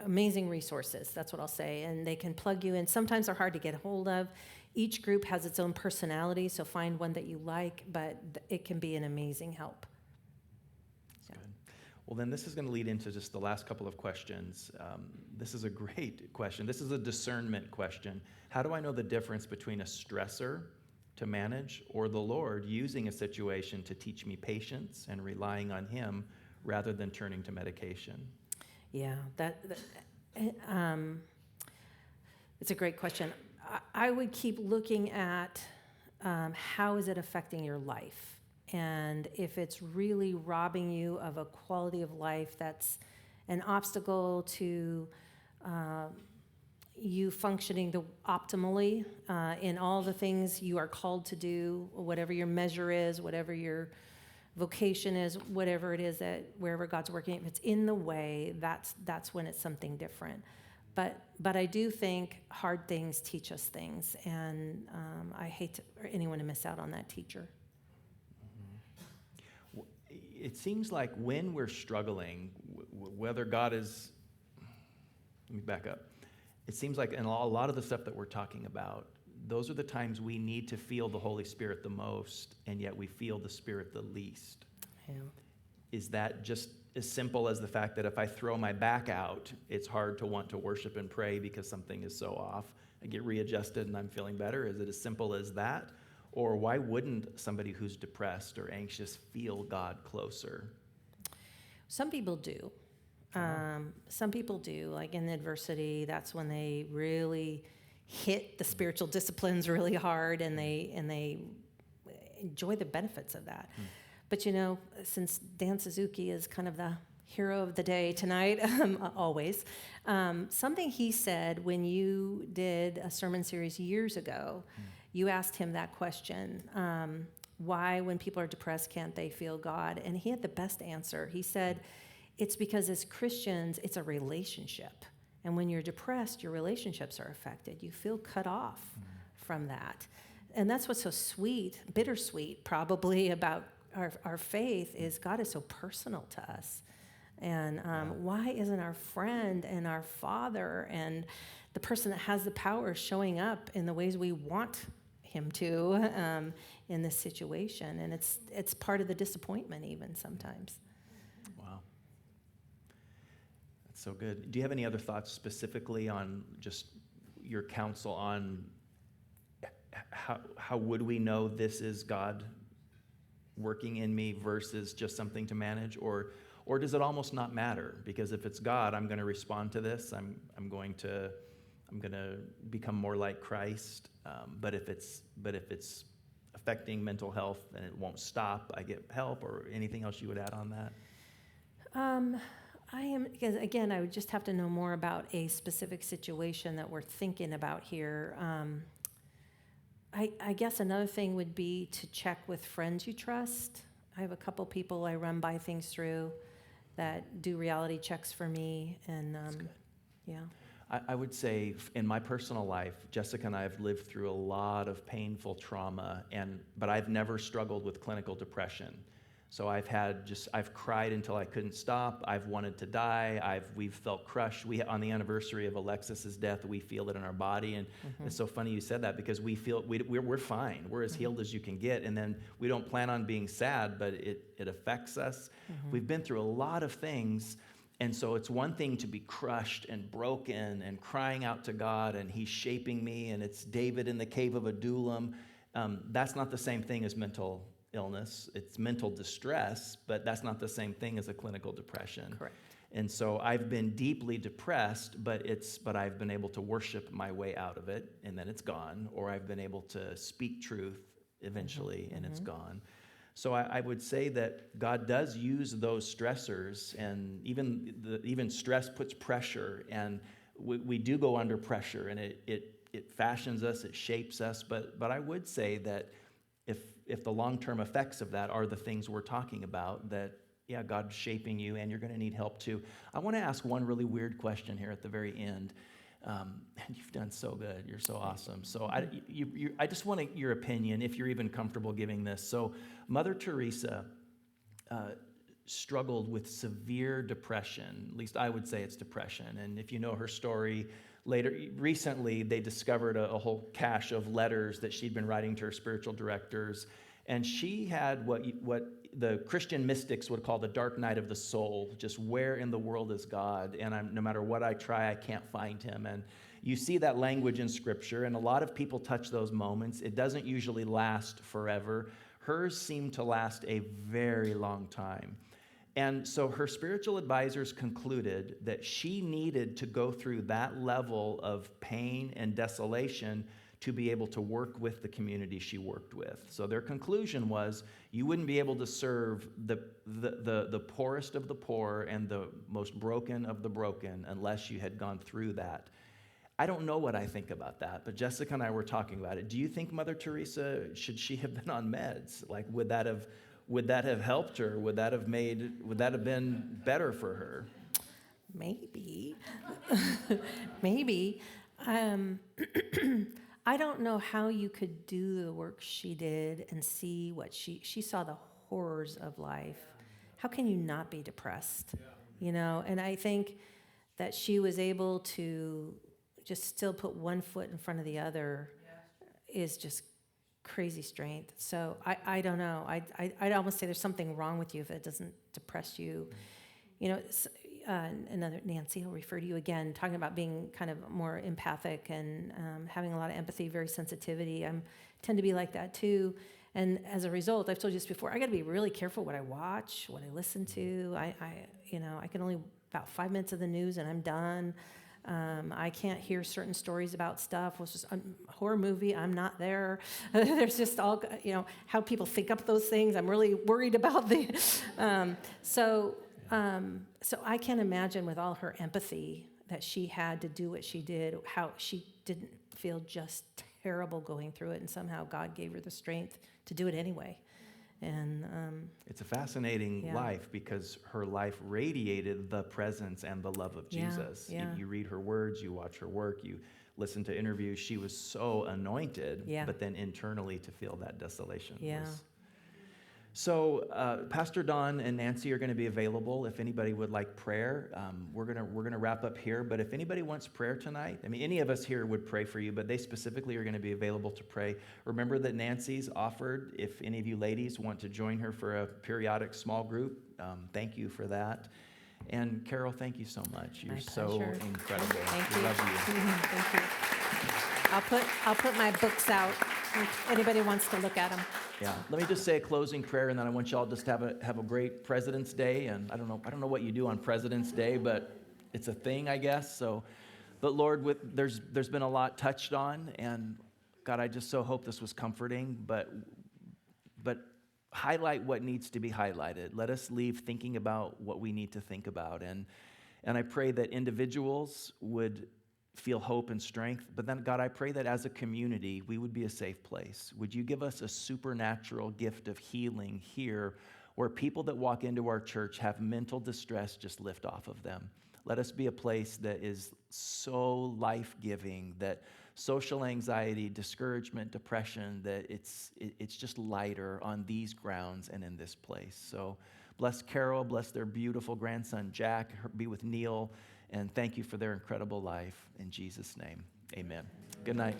amazing resources, that's what I'll say, and they can plug you in. Sometimes they're hard to get a hold of. Each group has its own personality, so find one that you like, but it can be an amazing help. That's good. Well, then this is going to lead into just the last couple of questions. This is a great question. This is a discernment question. How do I know the difference between a stressor to manage or the Lord using a situation to teach me patience and relying on Him rather than turning to medication? Yeah, it's a great question. I would keep looking at how is it affecting your life, and if it's really robbing you of a quality of life that's an obstacle to you functioning optimally in all the things you are called to do, whatever your measure is, whatever your vocation is, whatever it is that wherever God's working, if it's in the way, that's when it's something different. But I do think hard things teach us things, and I hate for anyone to miss out on that teacher. It seems like when we're struggling, whether God is, let me back up. It seems like in a lot of the stuff that we're talking about, those are the times we need to feel the Holy Spirit the most, and yet we feel the Spirit the least. Yeah. Is that just as simple as the fact that if I throw my back out, it's hard to want to worship and pray because something is so off? I get readjusted and I'm feeling better. Is it as simple as that? Or why wouldn't somebody who's depressed or anxious feel God closer? Some people do. Some people do. Like in adversity, that's when they really hit the spiritual disciplines really hard, and they enjoy the benefits of that. But since Dan Suzuki is kind of the hero of the day tonight, always, something he said when you did a sermon series years ago, you asked him that question, why when people are depressed can't they feel God? And he had the best answer. He said, it's because as Christians, it's a relationship. And when you're depressed, your relationships are affected. You feel cut off from that. And that's what's so sweet, bittersweet probably, about our faith, is God is so personal to us. And why isn't our friend and our Father and the person that has the power showing up in the ways we want him to in this situation? And it's part of the disappointment even sometimes. Wow. That's so good. Do you have any other thoughts specifically on just your counsel on how would we know this is God working in me versus just something to manage, or does it almost not matter? Because if it's God, I'm going to respond to this. I'm going to become more like Christ. But if it's affecting mental health and it won't stop, I get help, or anything else you would add on that? Because again, I would just have to know more about a specific situation that we're thinking about here. I guess another thing would be to check with friends you trust. I have a couple people I run by things through that do reality checks for me, and yeah. I would say in my personal life, Jessica and I have lived through a lot of painful trauma, but I've never struggled with clinical depression. So I've cried until I couldn't stop. I've wanted to die. We've felt crushed. On the anniversary of Alexis's death, we feel it in our body. And it's so funny you said that, because we're fine. We're as healed as you can get. And then we don't plan on being sad, but it affects us. We've been through a lot of things. And so it's one thing to be crushed and broken and crying out to God, and he's shaping me, and it's David in the cave of Adullam. That's not the same thing as mental illness. It's mental distress, but that's not the same thing as a clinical depression. Correct. And so I've been deeply depressed, but I've been able to worship my way out of it, and then it's gone. Or I've been able to speak truth eventually, and it's gone. So I would say that God does use those stressors, and even stress puts pressure, and we do go under pressure, and it fashions us, it shapes us. But I would say that if the long-term effects of that are the things we're talking about, that, yeah, God's shaping you, and you're going to need help too. I want to ask one really weird question here at the very end. And you've done so good. You're so awesome. So I just want your opinion, if you're even comfortable giving this. So Mother Teresa struggled with severe depression. At least I would say it's depression. And if you know her story, recently they discovered a whole cache of letters that she'd been writing to her spiritual directors. And she had what the Christian mystics would call the dark night of the soul, just where in the world is God? And no matter what I try, I can't find him. And you see that language in Scripture, and a lot of people touch those moments. It doesn't usually last forever. Hers seemed to last a very long time. And so her spiritual advisors concluded that she needed to go through that level of pain and desolation to be able to work with the community she worked with. So their conclusion was, you wouldn't be able to serve the poorest of the poor and the most broken of the broken unless you had gone through that. I don't know what I think about that, but Jessica and I were talking about it. Do you think Mother Teresa, should she have been on meds? Like, would that have helped her? Would that have been better for her? Maybe. Maybe. I don't know how you could do the work she did and see what she saw, the horrors of life. How can you not be depressed? And I think that she was able to just still put one foot in front of the other is just crazy strength. So I don't know. I'd almost say there's something wrong with you if it doesn't depress you. Another Nancy, I'll refer to you again, talking about being kind of more empathic and having a lot of empathy, very sensitivity. I tend to be like that too. And as a result, I've told you this before, I got to be really careful what I watch, what I listen to. I can only about 5 minutes of the news and I'm done. I can't hear certain stories about stuff. It's just a horror movie. I'm not there. There's just all, how people think up those things. I'm really worried about so I can imagine with all her empathy that she had to do what she did, how she didn't feel just terrible going through it, and somehow God gave her the strength to do it anyway. And it's a fascinating life because her life radiated the presence and the love of Jesus. Yeah. You read her words, you watch her work, you listen to interviews. She was so anointed, but then internally to feel that desolation. So Pastor Don and Nancy are going to be available if anybody would like prayer. We're gonna wrap up here, but if anybody wants prayer tonight, I mean, any of us here would pray for you, but they specifically are going to be available to pray. Remember that Nancy's offered, if any of you ladies want to join her for a periodic small group, thank you for that. And Carol, thank you so much. You're so incredible. Thank we you. love you. Thank you. I'll put my books out if anybody wants to look at them. Yeah. Let me just say a closing prayer, and then I want y'all just to have a great President's Day. And I don't know what you do on President's Day, but it's a thing, I guess. So, but Lord, there's been a lot touched on, and God, I just so hope this was comforting. But highlight what needs to be highlighted. Let us leave thinking about what we need to think about, and I pray that individuals would feel hope and strength. But then, God, I pray that as a community, we would be a safe place. Would you give us a supernatural gift of healing here where people that walk into our church have mental distress just lift off of them? Let us be a place that is so life-giving, that social anxiety, discouragement, depression, that it's just lighter on these grounds and in this place. So bless Carol, bless their beautiful grandson, Jack, be with Neil, and thank you for their incredible life. In Jesus' name, amen. Good night.